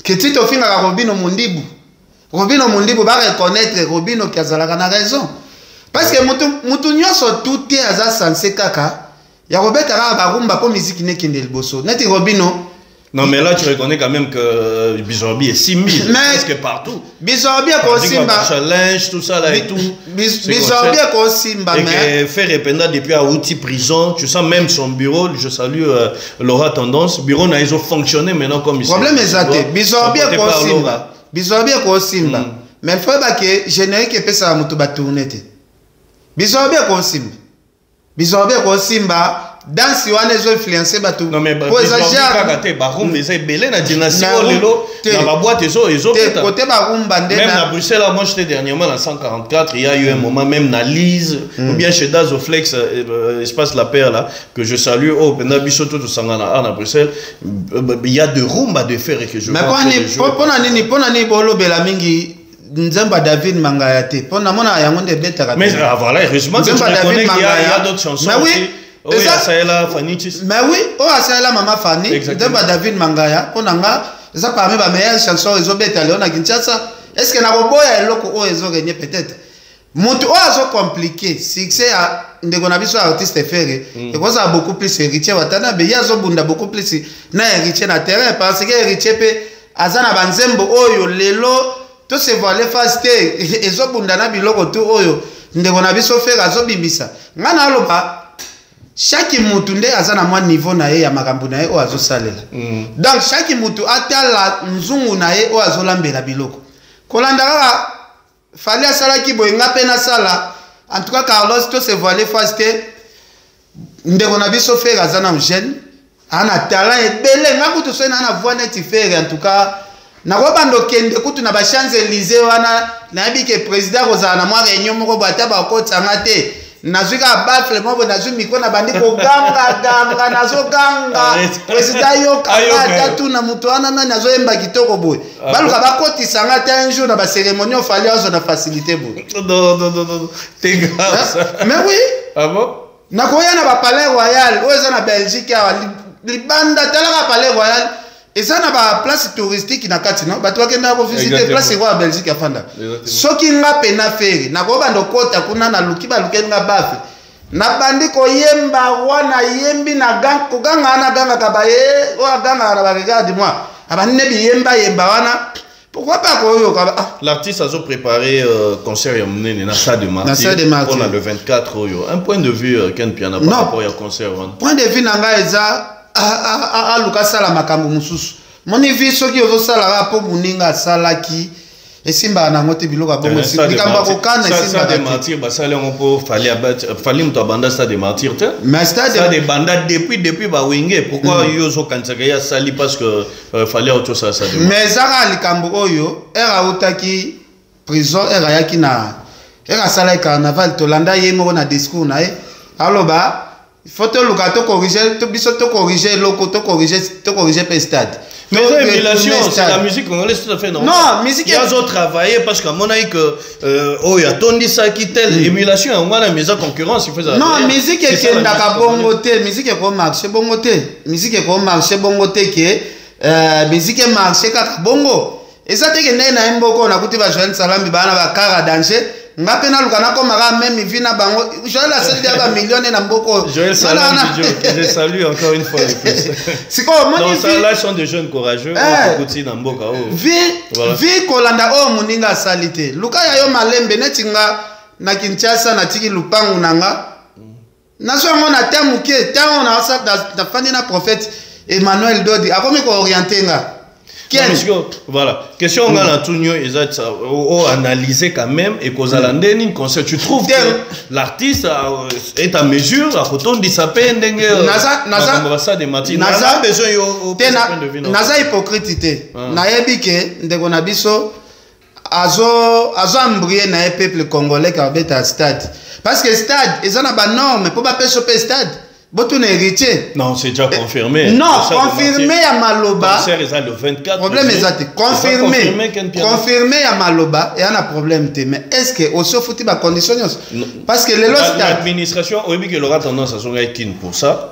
Speaker 1: que Tito fingaka Robino Mundibu ba reconnaître Robino qui azalaka na raison parce que mutu nyonso tout est aza sensé kaka ya robeta ka ba rumba po musique nekende liboso neti Robino.
Speaker 4: Non, mais là, tu reconnais quand même que Bizorbi est 6000, presque partout.
Speaker 1: Bizorbi est comme Simba.
Speaker 4: Challenge, tout ça là et tout.
Speaker 1: Bizorbi est comme Simba.
Speaker 4: Et fait répondre depuis à Outi prison, tu sens même son bureau, je salue Laura Tendance, bureau n'a pas fonctionné maintenant comme ici.
Speaker 1: Le problème est ça, Bizorbi est comme Simba. Bizorbi est comme Simba. Mais il faut que générique et ça va tout tourner. Bizorbi est comme Simba. Bizorbi est comme Simba. Dans si on est influencé bateau.
Speaker 4: Non mais pour exagérer. Barum mais c'est belé na dynastie lelo na ba boîte ezo
Speaker 1: côté barum bandé
Speaker 4: même à Bruxelles moi j'étais dernièrement en 144 il y a eu un moment même na Lise ou bien chez Dazoflex espace la paire là que je salue au Benabiso tout sangana à Bruxelles il y a de rumba de faire et que je
Speaker 1: mais pour nani bolo bela mingi Nzemba David Mangaya te pour na mona yango de beta.
Speaker 4: Mais voilà heureusement que tu connais il y a d'autres chansons aussi. Oui, Asaela Fanny.
Speaker 1: Mais oui, Asaela Mama Fanny. Nzemba David Mangaya pour nanga ça parmi les meilleures chansons ils ont beta Léon à Kinshasa. Est-ce que na boya eloko o ezo gagner peut-être. Montu o azo compliqué, succès a ndeko na biso artiste ferré. Et quoi ça beaucoup plus héritier watana be yazo bunda beaucoup plus na héritier na terrain parce que héritier pe azana banzembo oyo lelo to se voile fasté ezo bunda na biloko tu oyo ndeko na biso ferré azo bimbisa. Ngana loba chaque mutu nde azana mwa niveau na ye ya makambo na ye o azo salela. Donc chaque mutu atala nzungu na ye o azo lambela biloko. Kolanda kaka fali asala ki boyenga pe na sala en tout cas Carlos to se voile fasté ndeko na biso ferré azana jeune ana talent ebele nga kutu so na voix net ferré en tout cas na ko bando kende kutu na ba Champs-Élysées wana na bike président kozala na mwa réunion moko bata ba ko tsanga te nazuka bafle mobo nazu miko na bandi ko ganga nazo ganga président yo kaka tu na mutu wana na nazo emba kitoko boy baluka bakoti sanga te un jour na ba cérémonie fallait ozo na facilité boy
Speaker 4: non t'es grave ça
Speaker 1: mais oui
Speaker 4: ah bon
Speaker 1: na ko yana ba palais royal ozo na Belgique ya libanda tala palais royal et ça na ba place touristique na kati non bato bakenda ko visiter place royal Belgique afanda soki nga pena feri na ko bando kota kuna na lukiba lukenga bafe na bandi ko yemba wana yembi na gang ko ganga na ganga kabaye o ganga na ba regarde moi abanne bi yemba wana pourquoi pas ko yo
Speaker 4: l'artiste a préparé concert ya munene na salle de Martyr on a le 24 oyo un point de vue Ken Piana par rapport ya concert
Speaker 1: point de vue nanga eza a lukasala makambo mususu moni vi soki ozo sala rapo muninga salaki esimba na ngote biloko bongo sikamba kokana esimba
Speaker 4: de Martyr basale on peut fallait muto banda stade de Martyr te
Speaker 1: mais stade
Speaker 4: de banda depuis ba wenge pourquoi yozo kansaka ya sali parce que fallait autre ça
Speaker 1: mais zara likambo oyo era utaki prison era yaki na era sala carnaval tolanda yemo na discours na aloba il faut te corriger, te corriger, le stade.
Speaker 4: Mais c'est la musique congolaise tout à fait normal.
Speaker 1: Non, musique.
Speaker 4: Ils ont travaillé parce qu'à mon avis que il y a tondi ça qui telle émulation, on a la maison concurrence, il fait ça.
Speaker 1: Non, musique est que ndaka bongote, musique est comme marché bongote, musique est comme marché bongote que musique est marché kaka bongo. Et ça te que na mboko na kuti ba joindre salambi bana ba kara danger. nga pe na lukana komaka même vina bango Joël asali ya ba millions na mboko
Speaker 4: Joël Salam je salue encore une fois le plus.
Speaker 1: C'est quoi moi
Speaker 4: donc ça là sont des jeunes courageux qui na mboka
Speaker 1: vi kolanda o muninga salite luka ya yo malembe netinga na Kinshasa na tiki lupangu nanga na so ngona tamuke ta on a ça da fandi na prophète Emmanuel Dodi akomi ko orienter nga.
Speaker 4: Voilà. Question on a tout mieux exact ou analyser quand même et cause à l'andeni concert tu trouves que l'artiste est à mesure à retourner dit ça peine
Speaker 1: naza
Speaker 4: de matin naza besoin au
Speaker 1: naza hypocrite na yebike ndeko na biso azo embryer na peuple congolais qui habite à stade parce que stade ils ont ba norme pour pas pêcher stade. Botou héritier.
Speaker 4: Non, c'est déjà confirmé.
Speaker 1: Non, confirmé à Maloba.
Speaker 4: Le 24.
Speaker 1: Problème exact. Confirmé à Maloba. Et y a un problème. Mais est-ce que au sauf foutu ma condition? Parce que
Speaker 4: l'administration, oui, qu'il aura tendance à son kin pour ça,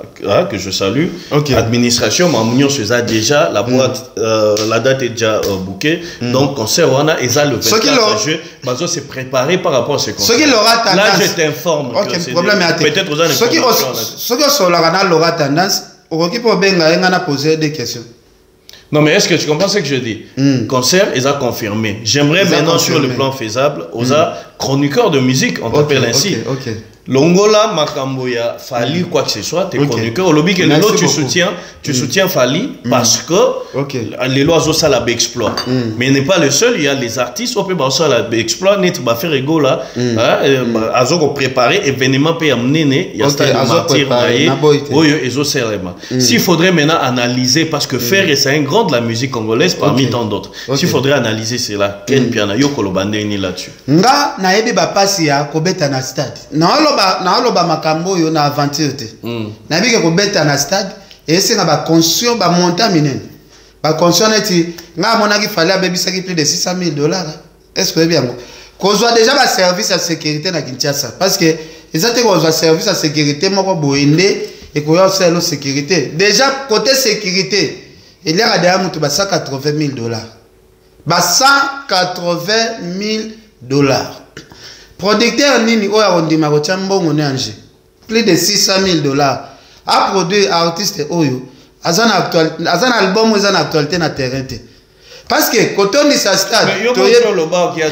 Speaker 4: que je salue. L'administration, Mamounion faisait déjà la boîte, la date est déjà bookée. Donc, concert, on a et ça le 24 juin. Bazo s'est préparé par rapport à ce concert. Là, je t'informe. Peut-être aux années.
Speaker 1: Sur la tendance, on peut poser des questions.
Speaker 4: Non, mais est-ce que tu comprends ce que je dis? Concert, ils ont confirmé. J'aimerais maintenant, sur le plan faisable, aux chroniqueurs de musique, on t'appelle ainsi. Longola, Makamboya, Fali, quoi que ce soit, t'es chroniqueur. Au lobby que tu soutiens Fali parce que les lois ont ça la exploit. Mais il n'est pas le seul, il y a les artistes, on peut ça la exploit, net va faire ego là, azo préparer événement peut amener, il y a stade martyr s'il faudrait maintenant analyser parce que faire c'est un grand de la musique congolaise parmi tant d'autres. S'il faudrait analyser cela, quel piano yo kolobande ni là-dessus.
Speaker 1: Nga na yebi ba pasi ya kobeta na stade. Na oloba makambo yo na aventure te. Na bike ko beta na stade et c'est nga ba conscient ba monta minene. Ba conscient neti nga mona ki fallait abebisa ki plus de $600,000. Est-ce que bien kozwa déjà ba service à sécurité na Kinshasa parce que ezate kozwa service à sécurité moko boende et ko yo selo sécurité. Déjà côté sécurité, il y a derrière mutu ba $180,000. Ba $180,000. Producteur nini oya ondima ko chambongo nanje plus de $600,000 a produit artiste oyo azana album azana actualité na terrain te parce que quand on dit ça stade
Speaker 4: to le bas qui a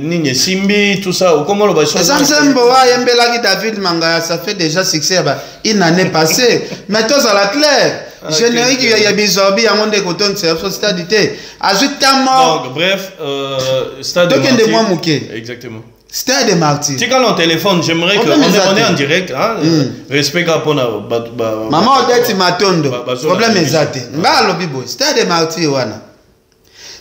Speaker 4: nini simbi tout ça ou comment le bas
Speaker 1: Samsembo wa yembela ki David Mangaya ça fait déjà succès une année passée mais tous à la claire générique il y a bizarre ya monde coton c'est stade te ajoutamo
Speaker 4: donc bref stade
Speaker 1: de moi muké
Speaker 4: exactement.
Speaker 1: Stade de martyrs.
Speaker 4: Si quand on téléphone, j'aimerais qu'on est en direct. Hein? Respect à Pona.
Speaker 1: Maman Odette Matondo. Problème exact. Nga lobibo. Stade de martyrs wana.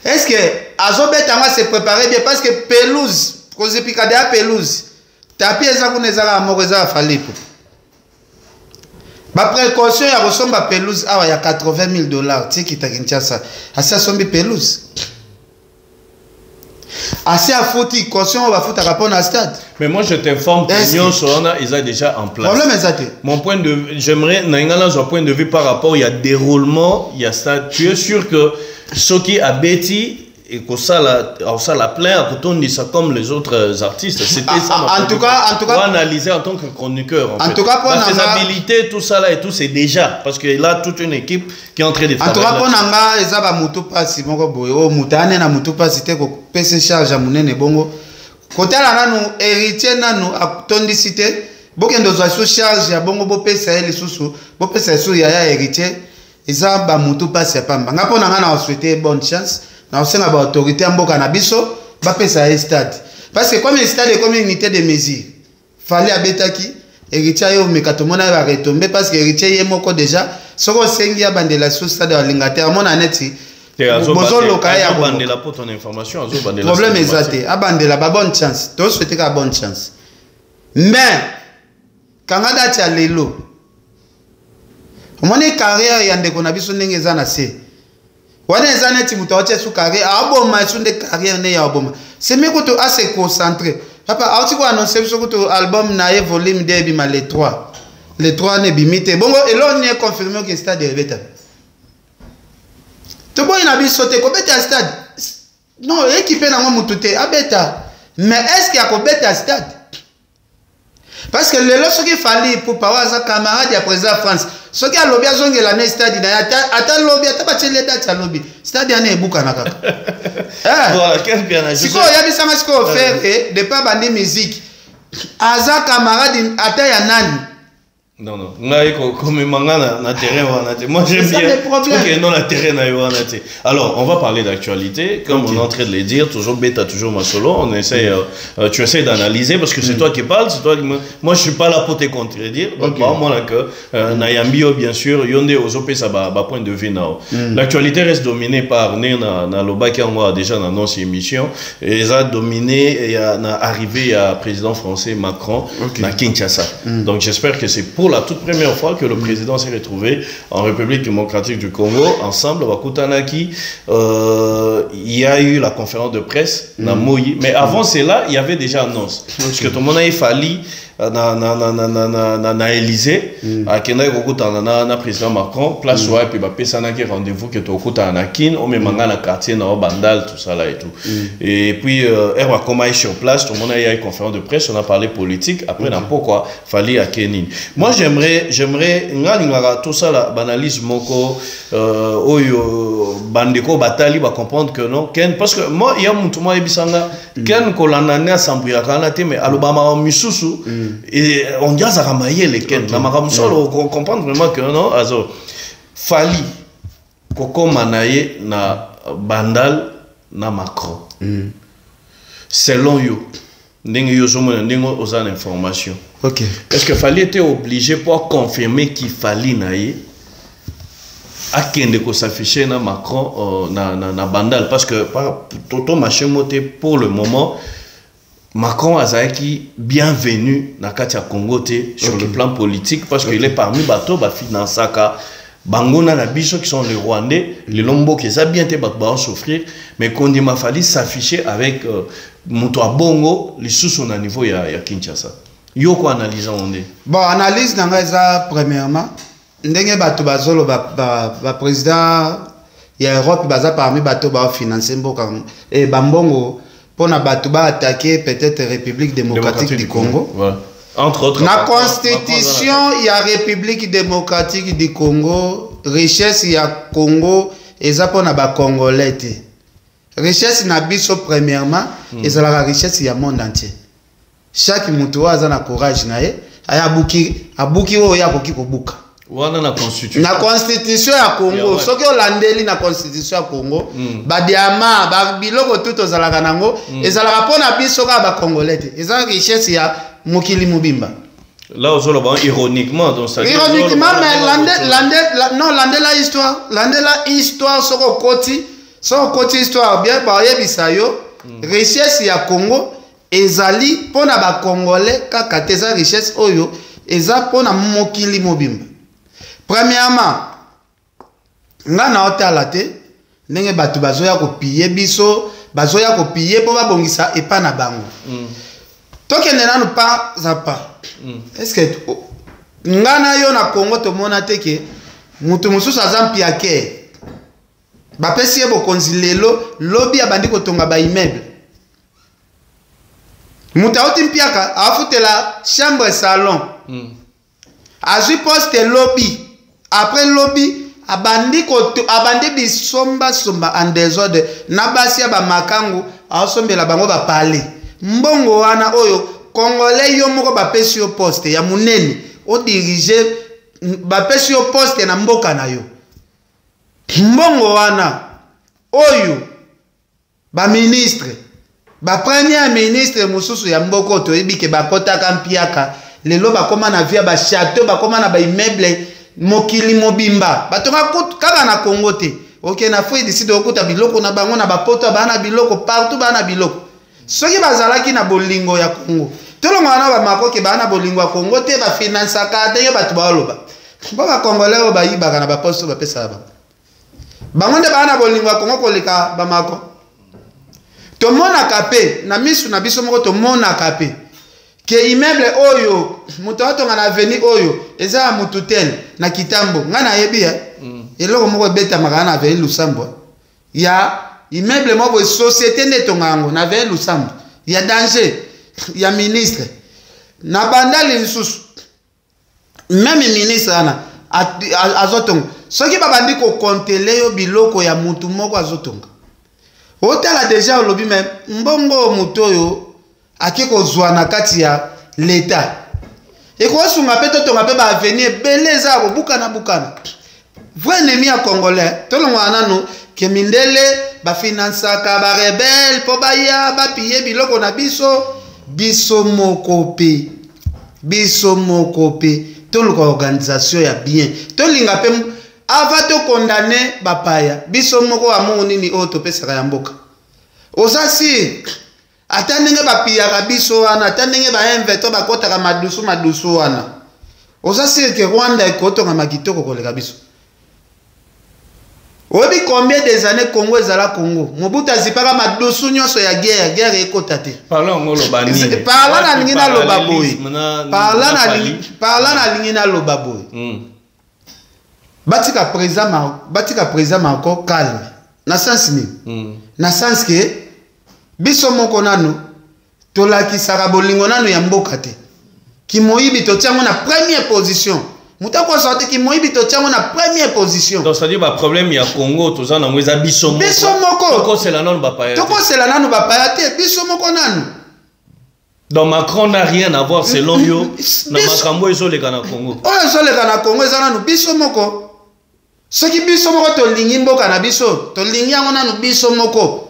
Speaker 1: Est-ce que Azobet anga se préparer bien parce que pelouse, cause picade à pelouse. Tapi eza kunezala amoreza falipo. Ba précaution ya resomba pelouse awa ya $80,000 tiki ta Kinshasa. Asa sombi pelouse. Assez à foutre, caution, on va foutre à rapport à stade.
Speaker 4: Mais moi je t'informe que ils ont déjà en place.
Speaker 1: Problème exact.
Speaker 4: Mon point de vue, j'aimerais, un point de vue par rapport, il y a déroulement, il y a stade. Tu es sûr que ceux qui a bêti et que ça la plaint, on dit ça comme les autres artistes. C'était ça.
Speaker 1: En tout cas,
Speaker 4: on va analyser en tant que chroniqueur.
Speaker 1: En tout cas, pour
Speaker 4: la faisabilité, tout ça là et tout, c'est déjà parce qu'il a toute une équipe qui est en train de travailler.
Speaker 1: En tout cas, pour nanga, ils ont mutu pasi bongo boyo, mutane na mutu pasi te ko pese charge à munene bongo. Côté là nanu héritier nanu a tondicité, bokendo zo sous charge ya bongo bo pesa ele susu, bo pesa sous ya héritier, ils ont ba mutu pasi pamba. Ngapo nanga na souhaiter bonne chance. Na osenga ba autorité mboka na biso ba pesa e stade parce que comme le stade est comme une unité de mesure fallait abetaki héritier yo mekatomona va retomber parce que héritier yé moko déjà soko sengi abandela sous stade wa lingata mona neti bozo loka ya
Speaker 4: abandela pour ton information azo bandela
Speaker 1: problème exact abandela ba bonne chance to souhaiter ka bonne chance mais kangada tia lelo omone carrière ya ndeko na biso ndenge za na se wana ezaneti muto ache su carrière aboma su de carrière ne ya aboma c'est mieux que tu as se concentrer papa auti ko annoncer so que album na e volume 2 bima les 3 ne bimite bongo elo ni confirmé que stade de beta to boy na biso te ko beta stade non équipé na mutu te abeta mais est-ce qu'il y a kobeta stade? Parce que le lorsque il fallait pour pouvoir sa camarade ya président France, ce qui a lobby à zonge l'année stade na ata lobby ata ba tele date ya lobby stade ya ne buka na kaka.
Speaker 4: Voilà, qu'est-ce bien à
Speaker 1: Siko ya bisa masiko faire de pas bandi musique. Aza camarade ata ya nani?
Speaker 4: Non, non. Comme manga na terrain moi j'aime bien. Ok, non, la terrain na alors, on va parler d'actualité. Comme on est en train de le dire, toujours bêta, toujours ma solo. On essaie, tu essaies d'analyser parce que c'est toi qui parles. C'est toi qui moi, je suis pas là pour te contredire. Donc, moi, là que Nayambio, bien sûr, Yonde Ozopé, ça va point de vue now. L'actualité reste dominée par na Loba qui a déjà annoncé émission. Et ça a dominé et a arrivé à président français Macron na Kinshasa. Donc, j'espère que c'est pour la toute première fois que le président s'est retrouvé en République démocratique du Congo, ensemble, Wakutanaki, il y a eu la conférence de presse, na Moyi, mais avant cela, il y avait déjà annonce. Parce que tout le monde a fallu na Élysée, à Kenda na président Macron, place où et puis Pessanaki rendez-vous que tu okuta na Kin, on met manga na quartier na Bandal, tout ça là et tout. Et puis Erwa Koma sur place, tout le monde a eu une conférence de presse, on a parlé politique, après n'a pourquoi fallait à Kenin. Moi j'aimerais ngala tout ça la banalise moko oyo bandeko batali va comprendre que non Ken parce que moi il y a mon moi ebisanga Ken kolanana sambuya kana te mais alobama misusu et on dit ça ramailler les Ken na makamsolo comprendre vraiment que non azo fali koko manaye na bandal na Macron selon yo ndenge yo somona ndenge aux informations. Ok. Est-ce que fallait était obligé pour confirmer qu'il fallait naïe à kende ko s'afficher na Macron na bandal parce que toto machin moté pour le moment Macron azaki bienvenu na katia Congo té sur le plan politique parce qu'il est parmi bateau ba finansaka bangona na biso qui sont les Rwandais les lombo qui ça bien té ba souffrir mais qu'on dit ma fallu s'afficher avec moto bongo les sous na niveau ya Kinshasa. Yo ko analyse on est.
Speaker 1: Bon analyse nanga za premièrement ndenge bato bazolo ba président ya Europe baza parmi bato ba financer mboka et bambongo pona bato ba attaquer peut-être République démocratique du Congo. Voilà. Entre autres la constitution ya République démocratique du Congo richesse ya Congo eza pona ba congolais te. Richesse na biso premièrement eza la richesse ya monde entier. Chaque mutu aza na courage na ye abuki o ya koki kobuka
Speaker 4: wana na constitution
Speaker 1: ya Congo soki olandeli na constitution ya Congo ba diama ba biloko tuto zalaka nango ezalaka pona biso ka ba congolais te eza richesse ya mokili mobimba
Speaker 4: là ozolo ba ironiquement donc ça
Speaker 1: ironiquement mais landela histoire soko koti histoire bien ba yebisa yo richesse ya Congo ezali pona ba congolais kaka teza richesse oyo eza pona mokili mobimba. Premièrement ngana otala te ndenge bato bazoya kopiye biso bazoya kopiye po babongisa epa na bango tokende nanu pa zapa est-ce que ngana yo na Congo tomona te ke mutu mususu aza mpiake bapesi ye bokonzi lelo lobi abandi kotonga ba immeuble mutu auti mpiaka afutela chambre salon azwi poste lobby après lobby abandi bisomba en désordre na basi ya bamakangu asombela bango bapale mbongo wana oyo congolais yo moko bapesi yo poste ya munene o dirige bapesi yo poste na mboka na yo mbongo wana oyo ba ministre ba premier ministre mususu ya mboko to ebike bakotaka mpiaka lelo bakoma na via ba château bakoma na ba immeuble mokili mobimba batonga kaka na Congo te ok na fui d'ici de okuta biloko na bango na bapoto bana biloko partout bana biloko soki bazalaki na bolingo ya Congo tolongo wana ba makoke bana bolingo ya Congo te ba finance ka te bato ba loba ba congolais ba yibaka na ba poste ba pesa ba bango nde bana bolingo ya Congo koleka ba mako to mona kape na misu na biso moko to mona kape ke immeuble oyo muto atonga na avenue oyo eza mutu tel na Kitambo ngana yebi eloko moko beta makana na avenue Lusambo ya immeuble moko société nde tonga ngo na avenue Lusambo il y a danger, il y a ministre. Na bandali lisusu. Même ministre ana azotonga. Soki babandi ko kontele yo biloko ya mutu moko azotonga. Otala déjà olobi même mbongo muto yo akiko zwana kati ya l'État. Et quoi sunga pe totonga pe ba avenir beleza ko bukana. Vrai ennemi à Congolais, tout le monde que mindele ba finansaka ba rebelle po ba ya ba piye biloko na biso mokope tout l'organisation ya bien to linga pe avant to condamner ba paya biso moko amu nini o to pesa ya mboka osasi atandenge ba piya ka biso wana atandenge ba inveto ba kota ka madusu wana osasi ke Rwanda ekoto nga makitoko koleka biso. Obi combien des années Congo ezala Congo Mobutu azipaka madusu nyonso ya guerre ekota te.
Speaker 4: Parla ngolo bani.
Speaker 1: Parla na lingi na lobaboy. Parla na lingi na lobaboy. Batika présent encore calme. Na sens ni. Na sens que biso moko nanu tolakisaka bolingo nanu ya mboka te. Ki moyibi to tiango na première position. Moutako sorti ki moyibi to tiango na première position.
Speaker 4: Donc ça dit ba problème ya Congo to za na mweza biso moko.
Speaker 1: Biso moko.
Speaker 4: Toko c'est la nanu ba paya.
Speaker 1: Toko c'est la nanu ba paya te biso moko nanu.
Speaker 4: Donc Macron n'a rien à voir selon yo na makambo ezoleka na Congo.
Speaker 1: Oh ezoleka na Congo eza nanu biso moko. Soki biso moko to lingi mboka na biso, to lingi yango nanu biso moko.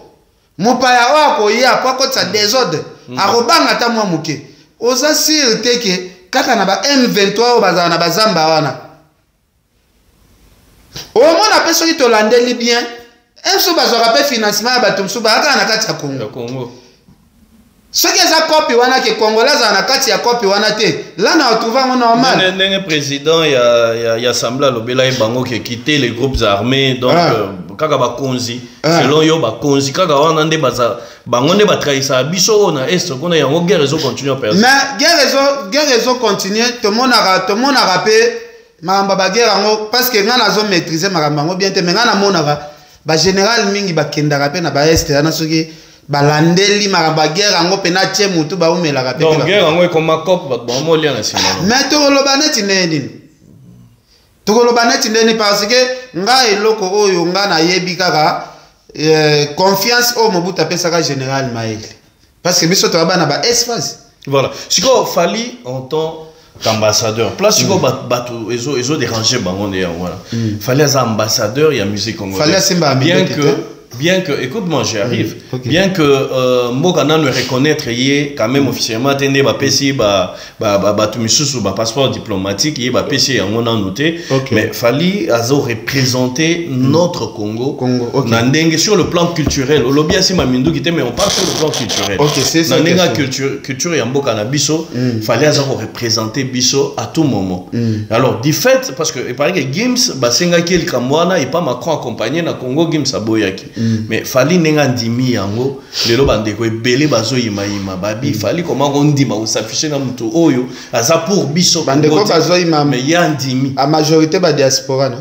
Speaker 1: Mopaya wako ya poko tsa désordre. Arobanga ta mwa muke. Oza sir teke kaka na ba M23 bazana na bazamba wana. Au moins na peso ki to landeli bien. Enso bazora pe financement ba tumsu ba aka na kati ya Congo. Soki eza copie wana ke Congolais na kati ya copie wana te. Là na retrouver mon normal.
Speaker 4: Le président ya assemblée lobela bango ke quitter les groupes armés donc kaka ba konzi selon yo ba konzi kaka wana nde baza bango nde ba trahisa biso na est kona yango guerre zo continue per.
Speaker 1: Mais guerre zo continue tout le monde a rappelé mamba ba guerre ngo parce que ngana zo maîtriser makamba ngo bien te mais ngana monaka ba général mingi ba kenda rappelé na ba est na soki balandeli makamba guerre ngo pena tie mutu ba umela rappelé.
Speaker 4: Donc guerre ngo ekoma cop ba mo lia na sima.
Speaker 1: Mais to lobaneti neni. Tukolobaneti ndeni parce que nga eloko oyo nga na yebi kaka confiance au Mobutu apesaka général Maïl parce que biso to bana ba espace.
Speaker 4: Voilà. Siko fali en tant qu'ambassadeur. Place siko bato ezo déranger bango ne voilà. Fallait un ambassadeur il y a musique congolaise. Bien que, écoute-moi, j'y arrive. Okay. Bien que Mokana ne reconnaître y quand même officiellement tende ba PC ba tumisusu ba passeport diplomatique y ba PC on a noté mais fallait azo représenter notre Congo okay. Sur le plan culturel. Olobia si mamindu qui mais on parle sur le plan culturel.
Speaker 1: OK, c'est ça.
Speaker 4: Nandenga culture ya Mokana biso fallait azo représenter biso à tout moment. Alors du fait parce que il paraît que Gims ba senga kiel kamwana et pas Macron accompagné na Congo Gims aboyaki. Mais fali nenga ndimi yango lelo bandeko ebele bazo yima babi fali comment on ndima ou s'afficher na muto oyo aza pour biso
Speaker 1: bandeko bazo yima
Speaker 4: mais ya ndimi
Speaker 1: a majorité ba diaspora no.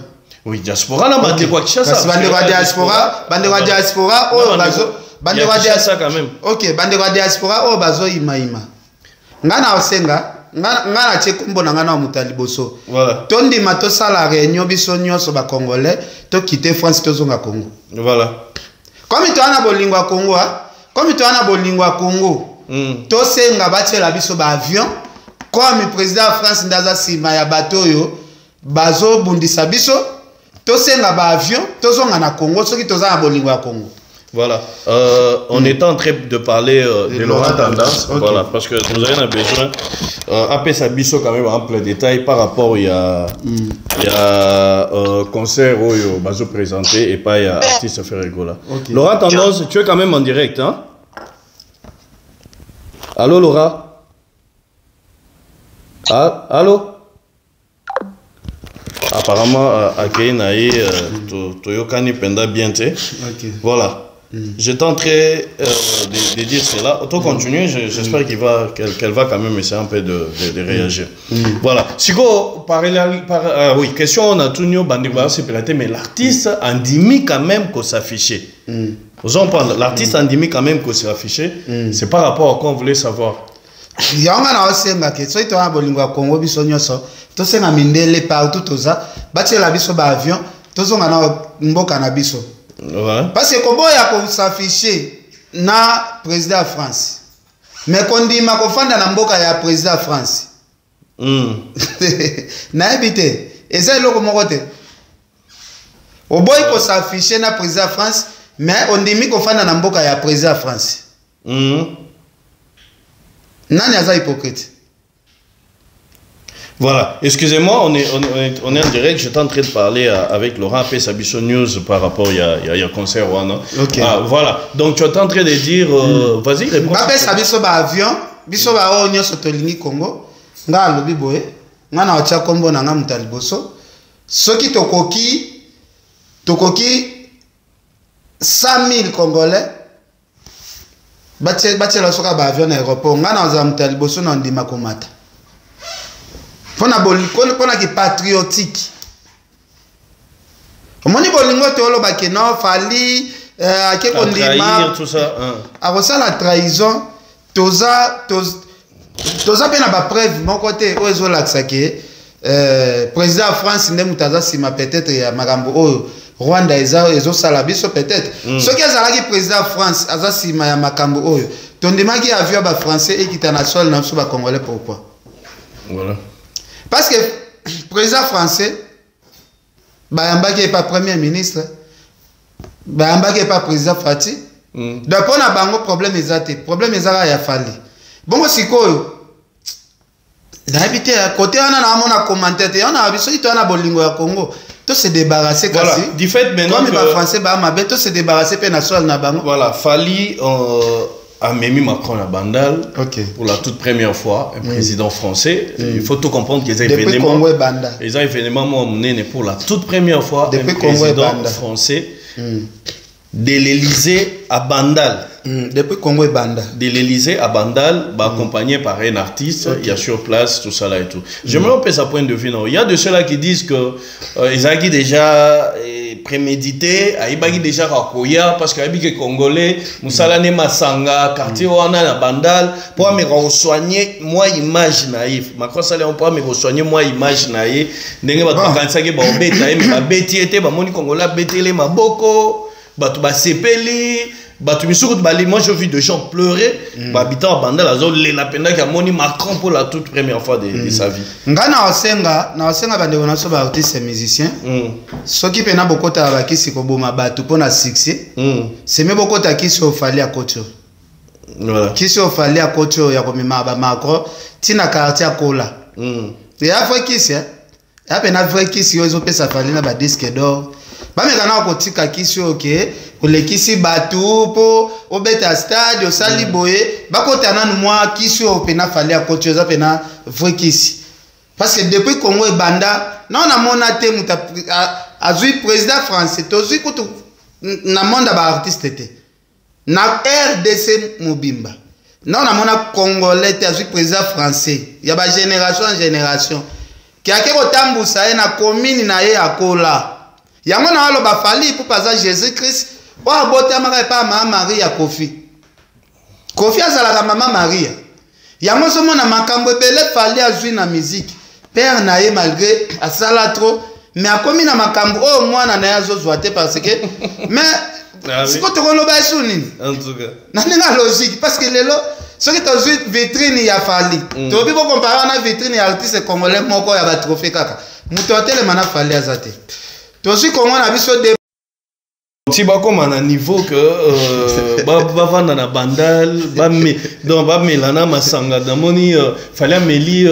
Speaker 4: Oui diaspora na bandeko akisha ça
Speaker 1: bandeko diaspora oyo bazo bandeko diaspora
Speaker 4: quand même.
Speaker 1: OK bandeko diaspora oyo bazo yima ngana osenga ngana chekumbo na ngana mutali boso.
Speaker 4: Voilà.
Speaker 1: Tondi mato sala réunion biso nyonso ba congolais to quitter France to zonga Congo.
Speaker 4: Voilà.
Speaker 1: Comme tu as bolingwa Congo, comme tu as bolingwa Congo, to senga batela biso ba avion, comme président de France ndaza sima ya bateau yo, bazo bundisa biso, to senga ba avion, to zonga na Congo, soki to za bolingwa Congo.
Speaker 4: Voilà. On est en train de parler de Laurent Tendance. Okay. Voilà, parce que nous avons besoin. Après ça, biso quand même en plein détail par rapport il y a concert où il bazo présenté et pas il y a artiste faire rigola. Okay. Laurent Tendance, tu es quand même en direct, hein? Allô Laura? Ah, allô? Apparemment, à Keinaï, Toyokani Penda bien. Voilà. J'étais en train de dire cela. Autant continuer, j'espère qu'elle va quand même essayer un peu de réagir. Voilà. Sigo, oui, question, on a tout nous, mais l'artiste en dit quand même qu'on s'affichait. L'artiste en dit quand même qu'on s'affichait. C'est par rapport à quoi on voulait savoir.
Speaker 1: Il y a un que soit tu as un bolingo Congo bisonyo so, tu sais nga mindele partout tout ça, bâtir la biso ba avion, tu sais nga mboka na biso. Parce que comment il y a s'afficher na président de France, mais quand dit ma kofanda na mboka ya président de France. Na habité, et ça loko mokote. Au boy ko s'afficher na président de France, mais on dit mi kofanda na mboka ya président de France. Nani aza hypocrite.
Speaker 4: Voilà, excusez-moi, on est en direct, j'étais en train de parler avec Laurent P. Sabiso News par rapport il y a concert
Speaker 1: okay.
Speaker 4: Voilà, donc tu es en train de dire, vas-y, réponds.
Speaker 1: P. Sabiso ba avion, biso ba onyo sotolingi Congo, nga alobi boye, nga na wacha kombo na nga mutaliboso, soki tokoki 100,000 Congolais, bache la soka ba avion na aéroport, nga na waza mutaliboso na ndima komata. Pona ki patriotique. Omoni bolingo te olo ba ke non fali ke kondima
Speaker 4: tout ça.
Speaker 1: A ça la trahison toza pena ba preuve mon côté ozo laksa ke président de France ndé mutaza sima peut-être ya makambo o Rwanda ezo sala biso peut-être. Ce qui azalaki président de France aza sima ya makambo oyo. Tondimaki avion ba français et international na biso ba congolais pourquoi?
Speaker 4: Voilà.
Speaker 1: Parce que le président français, Bayamba qui n'est pas premier ministre, Bayamba qui n'est pas président Fati, donc on a un problème exact. Problème exact, il a fallu. Bon, c'est quoi? D'habitude, à côté, on a commenté, on a vu ça, on a bolingo à Congo. Tout se débarrasser.
Speaker 4: Voilà, du fait maintenant.
Speaker 1: Comme les Français, tout se débarrasser, puis national na bango.
Speaker 4: Voilà, Fali. A Mimi Macron à Bandal pour la toute première fois, un président français. Il faut tout comprendre qu'ils ont événement. Ils ont événement mené pour la toute première fois un président français de l'Élysée à Bandal.
Speaker 1: Depuis Congo et Banda.
Speaker 4: De l'Élysée à Bandal, accompagné par un artiste, il y a sur place tout ça là et tout. J'aimerais un peu sa point de vue. Il y a de ceux-là qui disent que ils ont déjà prémédité, ils ont déjà rakoya parce que les Congolais, Moussalane Masanga, quartier Wana na Bandal, pour me soigner moi image naïve. Macron Salé on peut me soigner moi image naïve. Ndenge ba kanisa ke ba obeta mais ba beti était ba moni Congolais betele maboko, ba tu ba sepeli. Moi j'ai vu des gens pleurer, habitant à Bandal, la peine qui a moni Macron pour la toute première fois de sa vie.
Speaker 1: Ngana osenga bande wana so ba artiste musicien. Ce qui pena beaucoup ta ba kisi ko boma batu pour na succès. C'est même beaucoup ta kisi ofali à Kocho.
Speaker 4: Voilà.
Speaker 1: Kisi ofali à Kocho ya ko mima ba Macron, tina quartier kola. Et après kisi ya pena vrai kisi yo zo pesa fali na ba disque d'or. Ba me kana ko tika kisi OK. Les kisi batu po obeta stade osali boye bakota nanu moi kisi o pena fali akocho za pena vrai kisi parce que depuis Congo et Banda non na mona te muta azui président français tozui kutu na monde ba artiste te na RDC Mobimba non na mona congolais te azui président français ya ba génération en génération ki akeko tambusa na commune na ye akola yango na alo ba fali pour passer Jésus Christ. Wa bota maka pa mama Maria Kofi. Kofi azalaka mama Maria. Yango somo na makambo ebele fali azwi na musique. Père na ye malgré asala trop mais akomi na makambo o mwana na yazo zwate parce que mais siko tokolo ba suni.
Speaker 4: En tout cas.
Speaker 1: Na ninga logique parce que lelo soki tozwi vitrine ya fali. To bi ko comparer na vitrine ya artiste congolais moko ya ba trophée kaka. Muto atele mana fali azate. Tozwi Congo na biso de
Speaker 4: si ba comme à niveau que ba vanda na Bandal donc ba melana masanga damoni fallait meli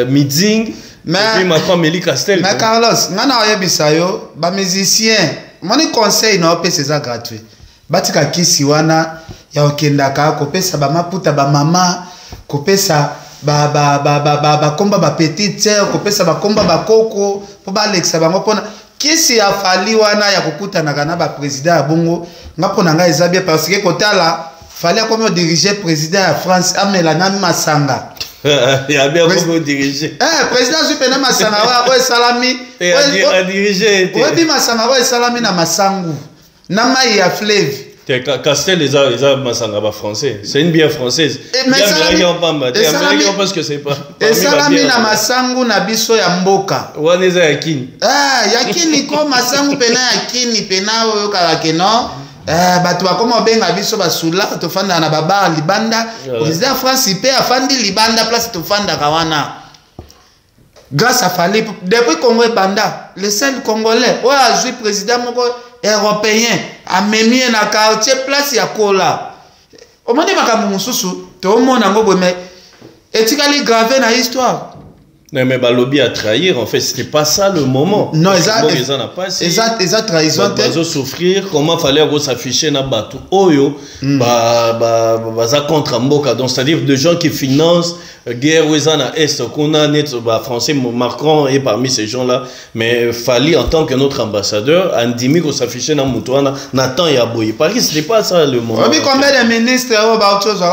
Speaker 4: meeting mais ma femme Meli Castel
Speaker 1: mais Carlos ngana oyebisa yo ba musicien moni conseil na opesa ça gratuit batika kisi wana ya okendaka kopesa ba maputa ba mama kopesa ba komba ba petite sœur kopesa ba komba ba koko po ba Alexa bango pona kisi ya fali wana ya kokutana na ba président ya bongo ngapo na ngai eza bien parce que kotala fali comme diriger président ya France amela na masanga
Speaker 4: ya bien comme diriger
Speaker 1: président Zupena masanga wa salami
Speaker 4: a diriger
Speaker 1: oui masanga wa salami na masangu na mai ya fleuve
Speaker 4: Castel les masanga ba français c'est une bière française
Speaker 1: mais
Speaker 4: on pense que c'est pas
Speaker 1: et salami na masangu na biso ya mboka
Speaker 4: wana eza yakini
Speaker 1: yakini ko masangu pena yakini pena oyo kakeno bato bakoma benga biso basula tofanda na babar libanda président France pe afandi libanda place tofanda kawana grâce à Fali depuis Congo et Banda le seul congolais oyo azwi président moko européen amemi na quartier place ya kola omoni makambo mosusu tomona ngo boye mais etikali gravé na histoire.
Speaker 4: Non, mais Balobi a trahir, en fait, c'était pas ça le moment.
Speaker 1: Non,
Speaker 4: ils trahison. Ils ont souffrir, comment fallait s'afficher dans bateau. Oyo, baza contre Mboka. Donc, c'est-à-dire des gens qui financent guerre aux en est, qu'on a net, français, Macron est parmi ces gens-là. Mais fallait, en tant que notre ambassadeur, Andimi, qu'on s'affichait dans Moutouana, Nathan et Aboyi. Parce que c'était pas ça le moment.
Speaker 1: Oui, combien de ministres, autre chose,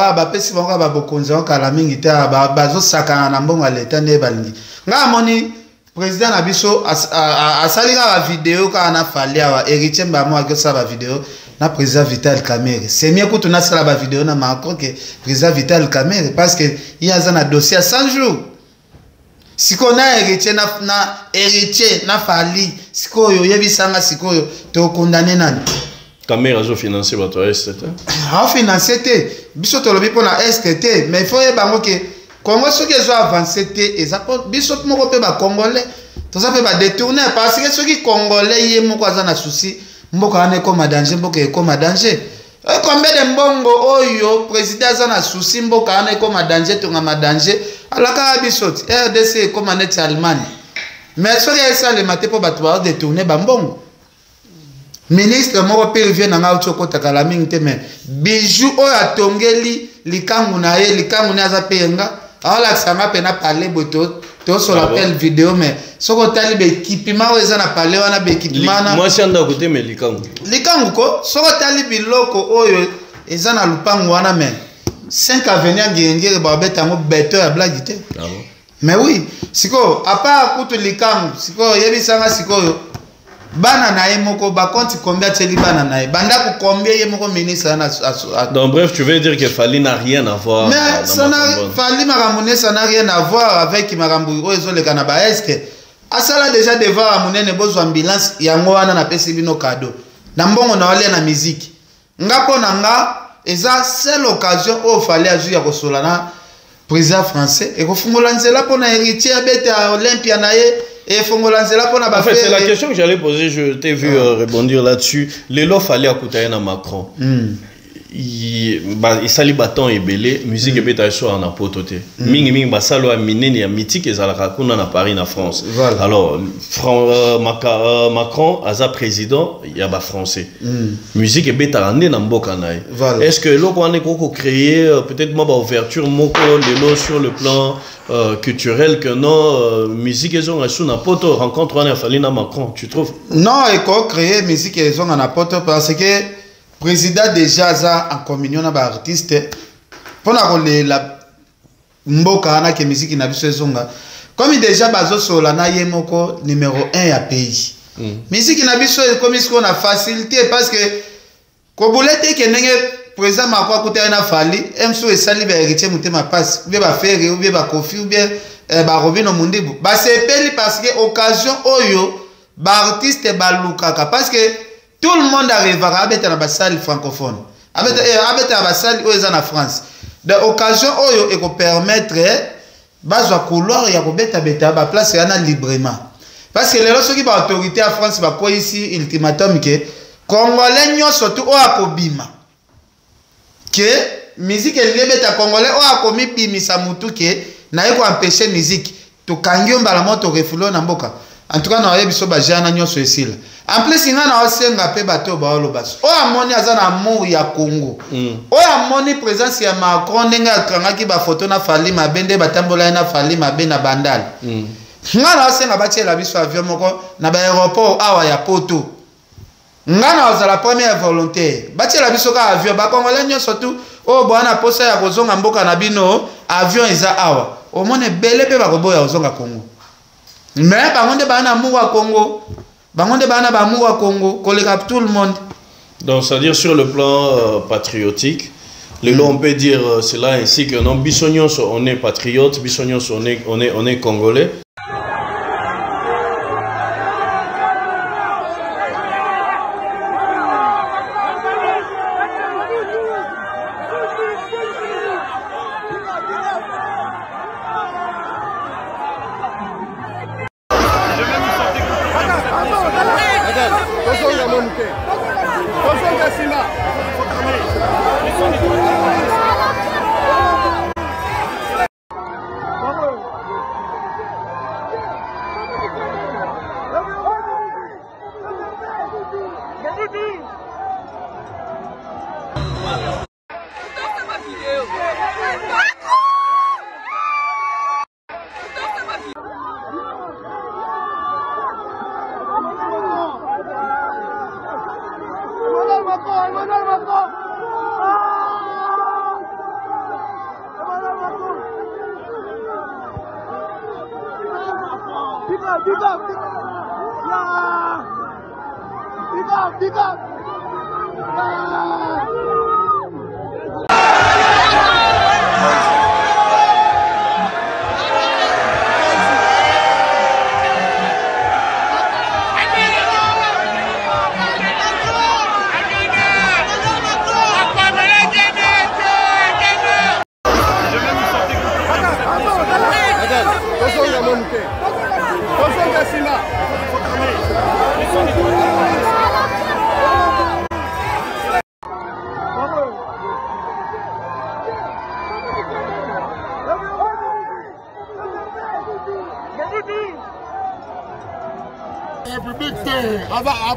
Speaker 1: nga moni président na biso asalika ba vidéo kana fali awa héritier mbamo akosa ba vidéo na président Vital Kamerhe c'est mieux que tu na sala ba vidéo na Macron que président Vital Kamerhe parce que il y a un dossier à 100 jours siko na héritier na héritier na fali siko yo yebisanga siko yo to condamner nani
Speaker 4: Kamerhe a financé votre STT
Speaker 1: a financé te biso to lobi pona STT mais il faut bango que Congo ceux qui ont avancé et ça biso moko pe ba congolais to ça pe ba détourner parce que ceux qui congolais yé moko azana souci mboko ane ko danger mboko e ko danger combien de mbongo oyo président azana souci mboko ane ko danger to ngama danger alaka biso RDC ko manete Allemagne mais ceux qui ça le maté po ba to détourner ba mbongo ministre moko pe vient na ngaucho ko takala mingi te mais bijou oyo atongeli likangu na ye likangu na za penga alors ça m'a peine à parler boto to sur l'appel vidéo mais ce que tali be équipement ou ça na parler wana be équipement
Speaker 4: moi si anda côté mais likangu
Speaker 1: ko ce que tali biloko oyo eza na lupango wana mais 5 avenir ngenge ba beta mo beto ya blague te mais oui siko à part kutu likangu siko yebisanga siko yo bana na ye moko ba compte combien teli bana na ye banda ko combien ye moko ministre na
Speaker 4: donc bref tu veux dire que Fali n'a rien à voir
Speaker 1: mais ça n'a Fali maramone ça n'a rien à voir avec marambu ozo le kanaba est-ce que asala déjà devant amunene bozo ambulance yango wana na pesi bino cadeau na mbongo na wale na musique ngapo nanga eza seule occasion au Fali azu ya kosola na président français et ko fungola nzela pona héritier abete à Olympia na ye. Et en
Speaker 4: fait, c'est la question que j'allais poser, je t'ai vu rebondir là-dessus. L'élo fallait à Macron. Il s'allie bâton et belé, musique et bétail soit en apototé. Ming ming basalo a miné et mythique et zarakuna na Paris na France. Alors Macron as président il y a bas français. Musique et bétail en na mboka naï. Est-ce que l'eau qu'on a créé peut-être moi ouverture moko l'élo sur le plan culturel que non musique et ont sous na poto rencontre on a fallu na Macron, tu trouves?
Speaker 1: Non, et qu'on créé musique et ont en poto parce que président déjà ça en communion avec artiste pour la mboka na ke musique na biso ezonga comme déjà bazo sola na yemoko numéro 1 ya pays musique na biso comme ce qu'on a facilité parce que ko bolete ke ndenge président Macron akuta na Fali emso esali ba héritier mutema passe bien ba faire ou bien ba Kofi ou bien ba Robino Mundibu ba sepeli parce que occasion oyo ba artiste ba lukaka parce que tout le monde arrivera à être dans la salle francophone. À être dans la salle où ils en France. De occasion où ils permettre de couloir et de place librement. Parce que les gens qui ont autorité en France, ils ont ici ultimatum que Congolais surtout au akobima. Que musique est liée à Congolais au akomi bimisa mutu que na yeko empêcher musique. To kangyo mbala to refulo na mboka. En tout cas, nous avons besoin de jana nyonso ici. En plus, il y a un peu bateau baolo bas. O amoni azana amour ya Congo. O amoni présence ya Macron nenga kanga ki ba photo na Fali mabende batambola na Fali mabena bandal. ngana asenga batiela biso avion moko na aéroport awa ya Poto ngana ozala première volontaire batiela biso ka avion bakongole nyonso tu o bwana posa ya kozonga mboka na bino avion eza awa omone bele pe bakoboya ozonga Congo mais bango nde bana amour wa Congo bango nde bana ba amour wa Congo koleka tout le monde.
Speaker 4: Donc c'est-à-dire sur le plan patriotique on peut dire cela ainsi que non Bissonios on est patriote, Bissonios on est congolais.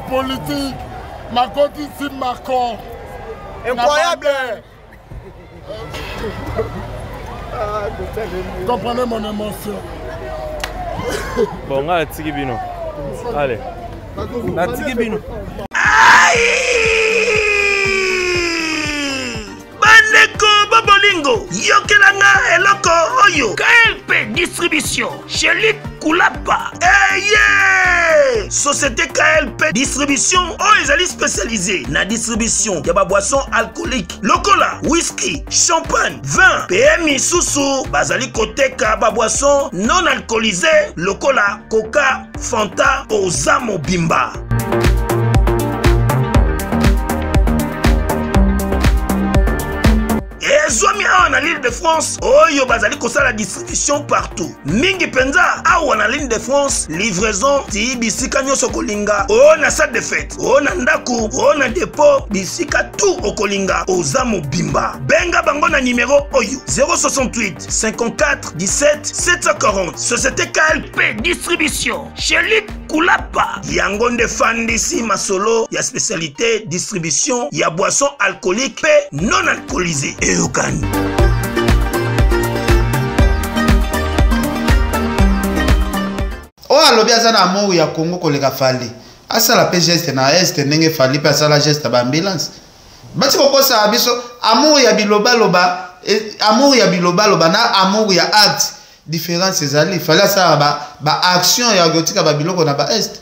Speaker 2: Politique, ma côté ici, Macron.
Speaker 11: Incroyable!
Speaker 2: Comprenez mon émotion.
Speaker 13: Bon, on a Tigibino. Allez. La Tigibino.
Speaker 3: Bolingo, yokelanga eloko oyo KLP distribution chez Luc Kulapa. Yeah! Société KLP distribution oyo ezali spécialisée na distribution ya ba boisson alcoolique lokola whisky, champagne, vin, PMI susu bazali koteka ba boisson non alcoolisée lokola Coca, Fanta, Ozamo Bimba. Zomi awa na l'île de France, oyo bazali kosala distribution partout. Mingi penza awa na l'île de France, livraison ti bisika nyonso kolinga. O na salle de fête, o na ndaku, o na dépôt, bisika tout okolinga. Ozamo Bimba. Benga bango na numéro oyo 068 54 17 740. Société KLP distribution chez Luc Kulapa. Yango nde fandisi masolo ya spécialité distribution ya boisson alcoolique pe non alcoolisée.
Speaker 1: O alobi azana amour ya Congo koleka fali asala pe geste na este ndenge fali pe asala geste ba ambulance bati kokosa biso amour ya biloba loba na amour ya acte différence ezali fali asala ba action ya gotika ba biloko na ba est.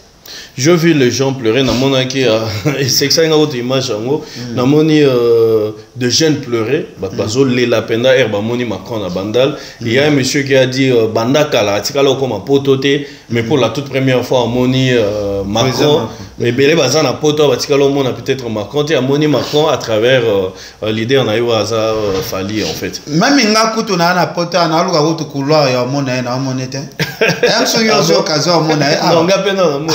Speaker 4: Je vis les gens pleurer dans mon qui c'est ça une autre image en haut dans mon de jeunes pleurer bazo les lapenda herba moni Macron à Bandal il y a un monsieur qui a dit bandaka la tikalo comme pototé mais pour la toute première fois en moni Macron mais belé bazana poto batikalo mona peut-être Macron et moni Macron à travers l'idée en ayo aza fali en fait
Speaker 1: même nga kutu na poto na luka kutu couloir ya mona na monete emso yo kazo mona
Speaker 4: non nga pena na mona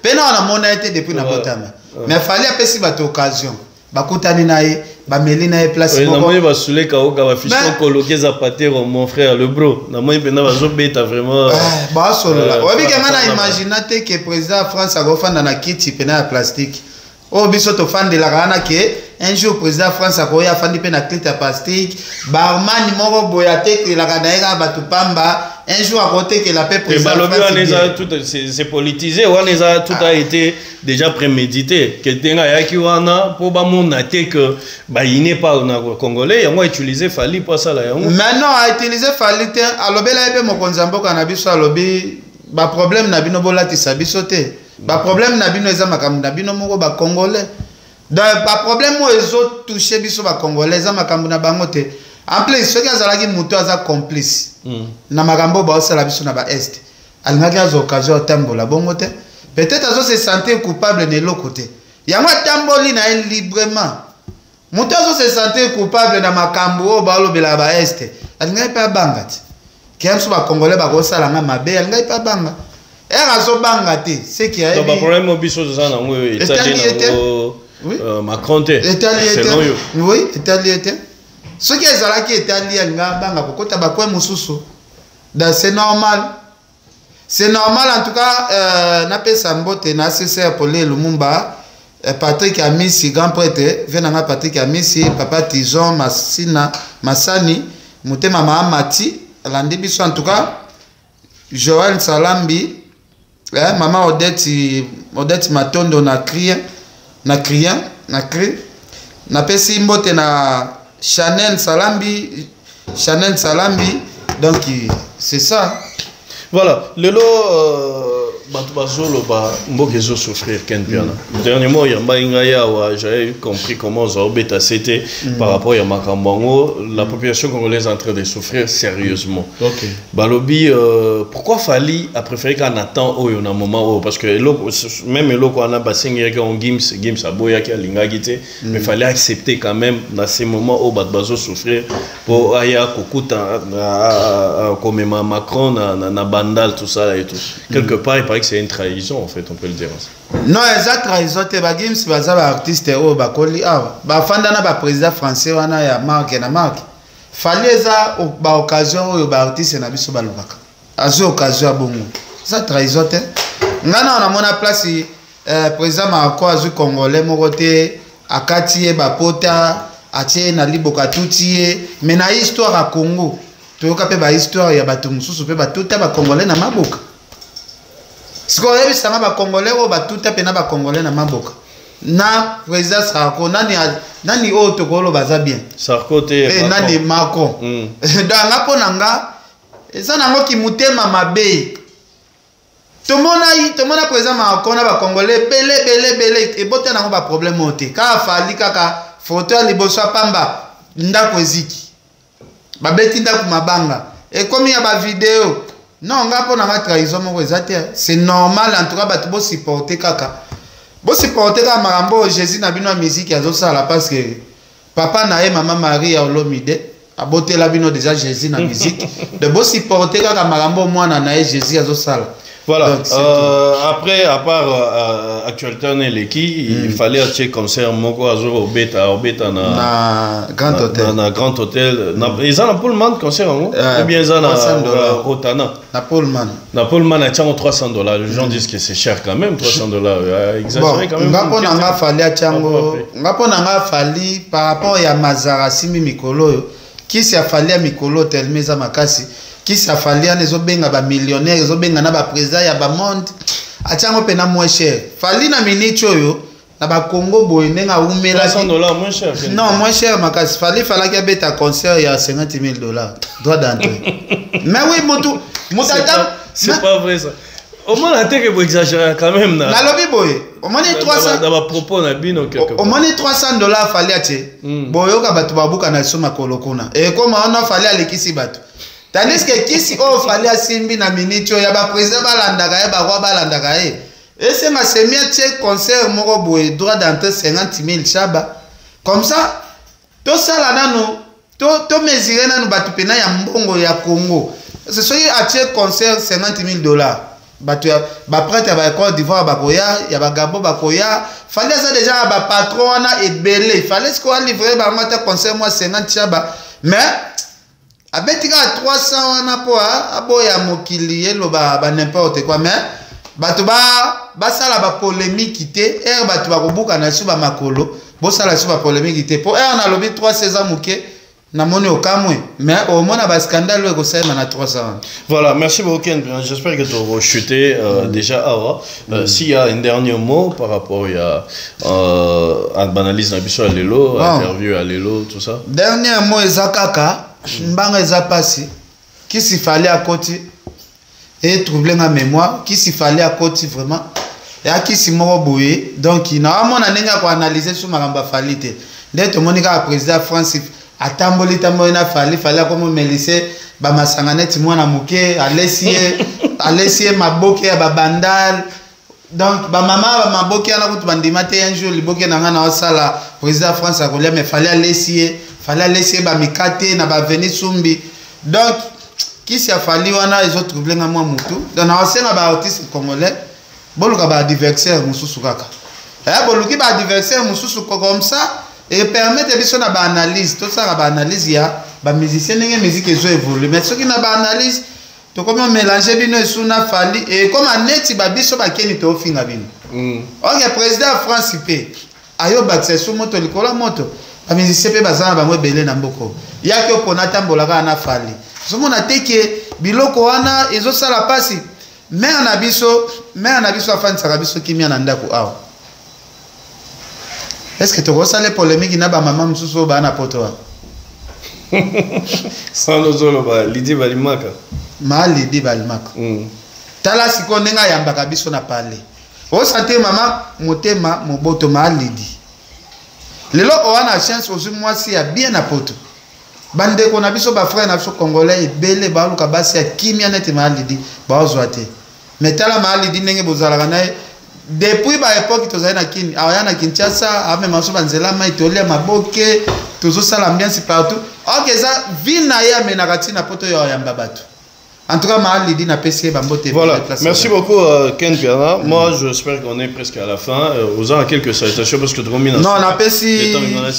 Speaker 1: pena na mona été depuis na botama mais fallait apesi bato occasion bakutani naye bameli naye place
Speaker 4: na moi ba soule ka oka ba fichon coloquer Zapatero mon frère le bro na moi pena bazo beta vraiment
Speaker 1: ba solo la obi ke mana imaginate que président France a gofanda na kiti pena ya plastique o biso to fan de la rana que un jour président France a koya fandi pena kiti ya plastique barman moko boyate que la kana ega batu pamba un jour à côté que la paix
Speaker 4: président. C'est politisé, tout a été déjà prémédité. Que tenga yaki wana pour ba monaté que ba il n'est pas congolais, on va utiliser Fali pour ça là.
Speaker 1: Maintenant à utiliser Fali te alobela ebe mokonzambo kana biso alobi ba problème na bino bolati sabiso te. Ba problème na bino eza makambo na bino moko ba congolais. Donc ba problème mo ezo toucher biso ba congolais eza makambo na bango te. En plus ceux qui azalaki muto aza complice. Na makambo ba osala biso na ba est. Alingaki azo occasion tambola bongo te. Peut-être azo se sentir coupable de l'autre côté. Yango tamboli na librement. Muto azo se sentir coupable na makambo ba lobela ba est. Alingaki pa bangati. Kiamso ba congolais ba kosala nga mabe alingaki pa banga. Azo bangati, c'est qui a
Speaker 4: eu. Donc problème au biso za na ngwe Macron te.
Speaker 1: Oui, Italie te. Ce qui est zalaki Italie nga banga kokota ba kwa mususu. C'est normal. C'est normal en tout cas na pesa mbote na CCR pour les Lumumba Patrick Amisi grand prêtre venanga Patrick Amisi papa Tizon Masani Mutema Mahamati alandi biso en tout cas Joël Salambi maman Odette Matondo na cri na pesi mbote na Chanel Salambi donc c'est ça.
Speaker 4: Voilà, le lot Batubazolo Mbogezo souffrir Ken Piana. Dernièrement, j'avais compris comment Zorbeta c'était par rapport à Makambango, la population congolaise est en train de souffrir sérieusement.
Speaker 1: Okay.
Speaker 4: Balobi, pourquoi Fali a préféré qu'on attend au moment où parce que même le qu'on a bassin en Gims à Boya qui a l'ingagité, mais il fallait accepter quand même dans ces moments où Batbazo souffrir pour Aya Kokuta comme Macron na Bandal tout ça et tout. Quelque part il paraît que c'est une trahison en fait, on peut le dire.
Speaker 1: Non, exact trahison te Gims baza ba artiste o ba koli ah ba fandana ba président français wana ya marque na marque. Fali eza ba occasion o ba artiste na biso balobaka. Azo occasion ya bongo. Ça trahison te. Ngana na mona place président Marco azu congolais moko te akati e ba pota atie na liboka tutie mais na histoire à Congo. Toyoka pe ba histoire ya bato mususu pe batuta ba congolais na maboka. Siko yebi sanga ba congolais o batuta pe na ba congolais na maboka. Na président Sarko nani o tokolo baza bien.
Speaker 4: Sarko te
Speaker 1: nani Macron. Donc ngapo nanga eza nango ki mutema mabe. Tomona président Macron na ba congolais belé et bote nango ba problème ote. Ka fali kaka photo ya liboso pamba ndako eziki. Babeti ndako mabanga. Et comme il y a ba vidéo non, c'est normal en tout cas batu bo supporter kaka. Bo supporter ka marambo Jésus na bino musique azo sala parce que papa na maman Marie a olomide aboté la bino déjà Jésus na musique. De bo supporter kaka marambo mwana na Jésus azo sala.
Speaker 4: Voilà. Donc, après, à part actualité il fallait acheter concert moko azoro beta na
Speaker 1: Grand Hôtel.
Speaker 4: Na Grand Hôtel. Ils ont pour le monde concert ou bien ils ont Rotana.
Speaker 1: Na Pullman.
Speaker 4: Na Pullman a tiens $300. Les gens disent que c'est cher quand même $300. Exagéré quand même.
Speaker 1: Ngapo nanga fali achango. Ngapo nanga fali par rapport ya Mazara Simi Mikolo qui s'est fali à Mikolo telmeza makasi. Qui s'affalie à les obenga ba millionnaires, les obenga na ba président ya ba monde. Achango pena moins cher. Fali na minicho yo na ba Congo boy nenga umela
Speaker 4: $300 moins cher.
Speaker 1: Non, moins cher makasi. Fali que beta concert ya $50,000 droit d'entrée. Mais oui,
Speaker 4: c'est pas vrai ça. Au moins la tête que vous exagérez quand même
Speaker 1: na. La lobby boy. Au moins 300
Speaker 4: dans ma propos na bino quelque
Speaker 1: part. Au moins $300 fali ache. Boyo ka batu babuka na soma kolokuna. Et comme on a fali alekisi batu. Tandis que kisi o fali asimbi na minicho ya ba président balandaka ya ba roi balandaka e. Et c'est ma semia che concert moko boy droit d'entrée 50,000 chaba. Comme ça to sala nano to mesurer nano batu pena ya mbongo ya Congo. C'est soit a che concert $50,000. Batu ya ba prêtre ba Côte d'Ivoire ba koya ya ba Gabon ba koya. Fallait ça déjà ba patron na ebele. Fallait ce qu'on livrer ba mata concert moi 50 chaba. Mais abetika 300 wana po aboya mokili yelo ba n'importe quoi mais batu ba sala ba polémique té batu ba kobuka na suba makolo bo sala suba polémique té po na lobi 3 16 ans muke namoni okamwe mais omona ba scandale ko sema na 300.
Speaker 4: Voilà, merci beaucoup Ken. J'espère que tu auras chuté déjà Awa. S'il y a un dernier mot par rapport à l'analyse de Lelo, interview à Lelo, tout ça.
Speaker 1: Dernier mot ezakaka mbanga ezapasi qui s'il fallait à côté et troubler ma mémoire qui s'il fallait à côté vraiment et à qui s'y moroboye donc il n'a mon anenga ko analyser sur maramba falite d'être monika président France atamboli na fallait comme me laisser ba masanganeti mwana muke alessie maboke ya babandal donc ba mama ba maboke na kutu bandima te un jour liboke na ngana osala président France akolia mais fallait laisser ba mikate na ba venir sumbi donc qui s'y a fallu wana les autres troublés na moi mutu donc na osenga ba artiste congolais boluka ba adversaire mususu kaka boluki ba adversaire mususu comme ça et permettre biso na ba analyse tout ça ba analyse ya ba musicien ndenge musique ezo évoluer mais ce qui na ba analyse to comment mélanger bino esuna fali et comme aneti ba biso ba keni to finga bino OK président France pe ayo batse so moto likola moto ba musicien pe bazana bango belé na mboko yaki opona tambola ka na fali so mona teke biloko wana ezo sala pasi mais anabiso afan saka biso kimia na ndako awa. Est-ce que tu ressens les polémiques na ba maman mususu ba na poto?
Speaker 4: Sans zolo ba Lidi Balimaka.
Speaker 1: Ma Lidi Balimaka. Tala siko nenga yambaka biso na parler. O santé mama motema moboto ma Lidi. Lelo oana chance ozu mwasi ya bien na poto. Bande ko na biso ba frère na biso congolais ebele ba luka basi ya kimia nete ma Lidi ba ozwate. Mais tala ma Lidi ndenge bozalaka na depuis ba époque tozali na kini awaya na Kinshasa ame maso banzela mai tolia maboke tozo sala ambiance partout. OK ça ville na ya menaka tina poto yo yamba batu. En tout cas ma Lidi na PC bambote.
Speaker 4: Voilà, merci beaucoup Ken Piana. Moi j'espère qu'on est presque à la fin. Aux en quelques salutations parce que tu combines.
Speaker 1: Non, na PC.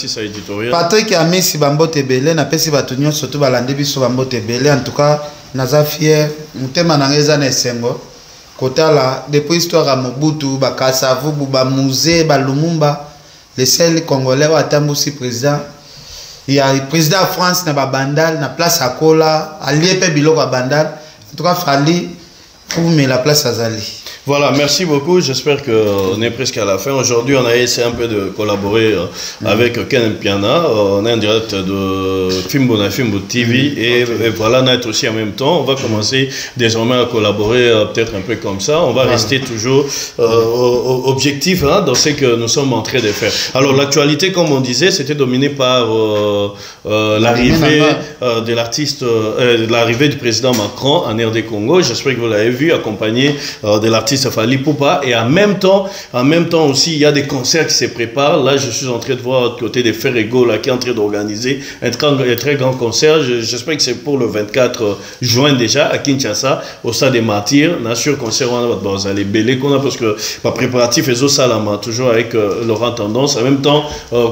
Speaker 4: Ça éditorial.
Speaker 1: Patrick a mis si bambote belé na PC batunyo surtout balande biso bambote belé en tout cas naza fier mutema na ngeza na esengo. Kotala depuis histoire à Mobutu Bakasavu Buba Musée Balumumba les seuls congolais wa tambusi président il y a le président de France na bandal na place à Kola allié pe biloko à bandal en tout cas fallait pour mettre la place à Zali.
Speaker 4: Voilà, merci beaucoup. J'espère qu'on est presque à la fin. Aujourd'hui, on a essayé un peu de collaborer avec Ken Piana. On est en direct de Fimbo TV et voilà, Night aussi en même temps. On va commencer désormais à collaborer peut-être un peu comme ça. On va rester toujours objectif dans ce que nous sommes en train de faire. Alors, l'actualité, comme on disait, c'était dominé par l'arrivée de l'artiste, l'arrivée du président Macron en RD Congo. J'espère que vous l'avez vu, accompagné de l'artiste Fally Ipupa et en même temps aussi il y a des concerts qui se préparent. Là je suis en train de voir côté des Ferrego là qui est en train d'organiser un très grand concert. J'espère que c'est pour le 24 juin déjà à Kinshasa au Stade des Martyrs. Bien sûr concert on va aller belé qu'on a parce que pas préparatif et Salama toujours avec Laurent Tendance. En même temps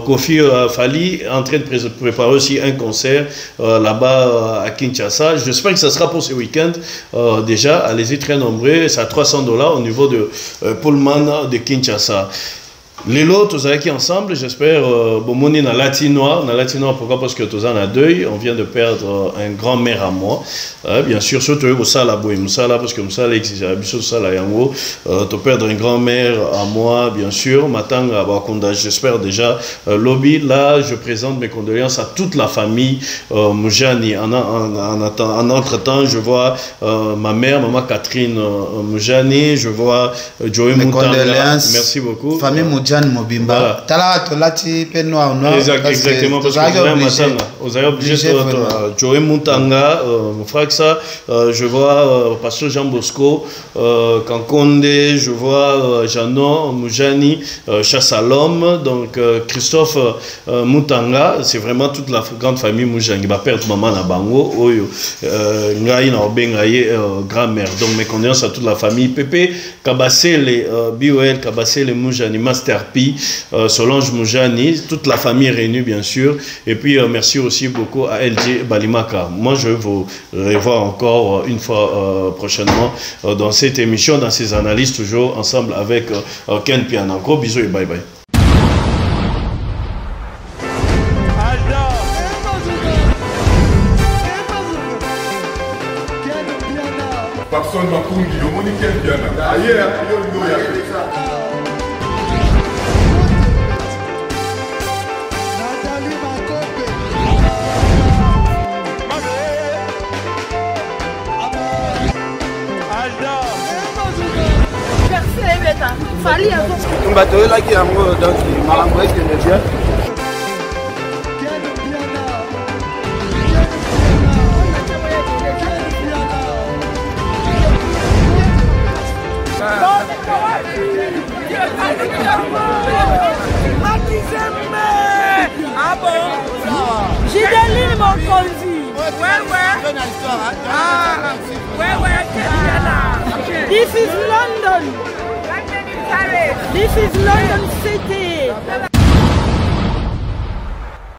Speaker 4: Kofi Fally est en train de préparer aussi un concert là-bas à Kinshasa. J'espère que ça sera pour ce week-end déjà. Allez-y très nombreux. C'est à $300 au niveau de Pullman de Kinshasa. Les lots, tous qui ensemble, j'espère, Bomoni na Latinois, pourquoi? Parce que tous en a deuil, on vient de perdre un grand-mère à moi, bien sûr, surtout au Sala Boy, Moussala, parce que Moussala existe, Sala Yango, de perdre un grand-mère à moi, bien sûr, Matang à Bakunda, j'espère déjà, lobby, là, je présente mes condoléances à toute la famille Moujani. En entre-temps, je vois ma mère, maman Catherine Moujani, je vois Joey Moutanga, merci beaucoup.
Speaker 1: Famille Moujani. Mobimba tala tolati pe noir
Speaker 4: exactement parce que vous avez obligé Joey Moutanga mon frère ça je vois pasteur Jean Bosco Kankonde, je vois Janon Moujani Chassalom, donc Christophe Moutanga, c'est vraiment toute la grande famille Moujani va perdre maman na bango oyo ngai na obengaye grand-mère, donc mes condoléances à toute la famille Pépé Kabasele BOL Kabasele Moujani Master P, Solange Moujani, toute la famille réunie bien sûr. Et puis merci aussi beaucoup à LG Balimaka. Moi je vais vous revoir encore une fois prochainement dans cette émission, dans ces analyses toujours ensemble avec Ken Piana. Gros bisous et bye bye.
Speaker 2: Son Makundi, au monde qui est bien. Ailleurs, il y a
Speaker 14: bato oyelaki yango donc makambo ekende bien.
Speaker 12: Ah bon? Gideline Mokonzi. This is London. This is London City.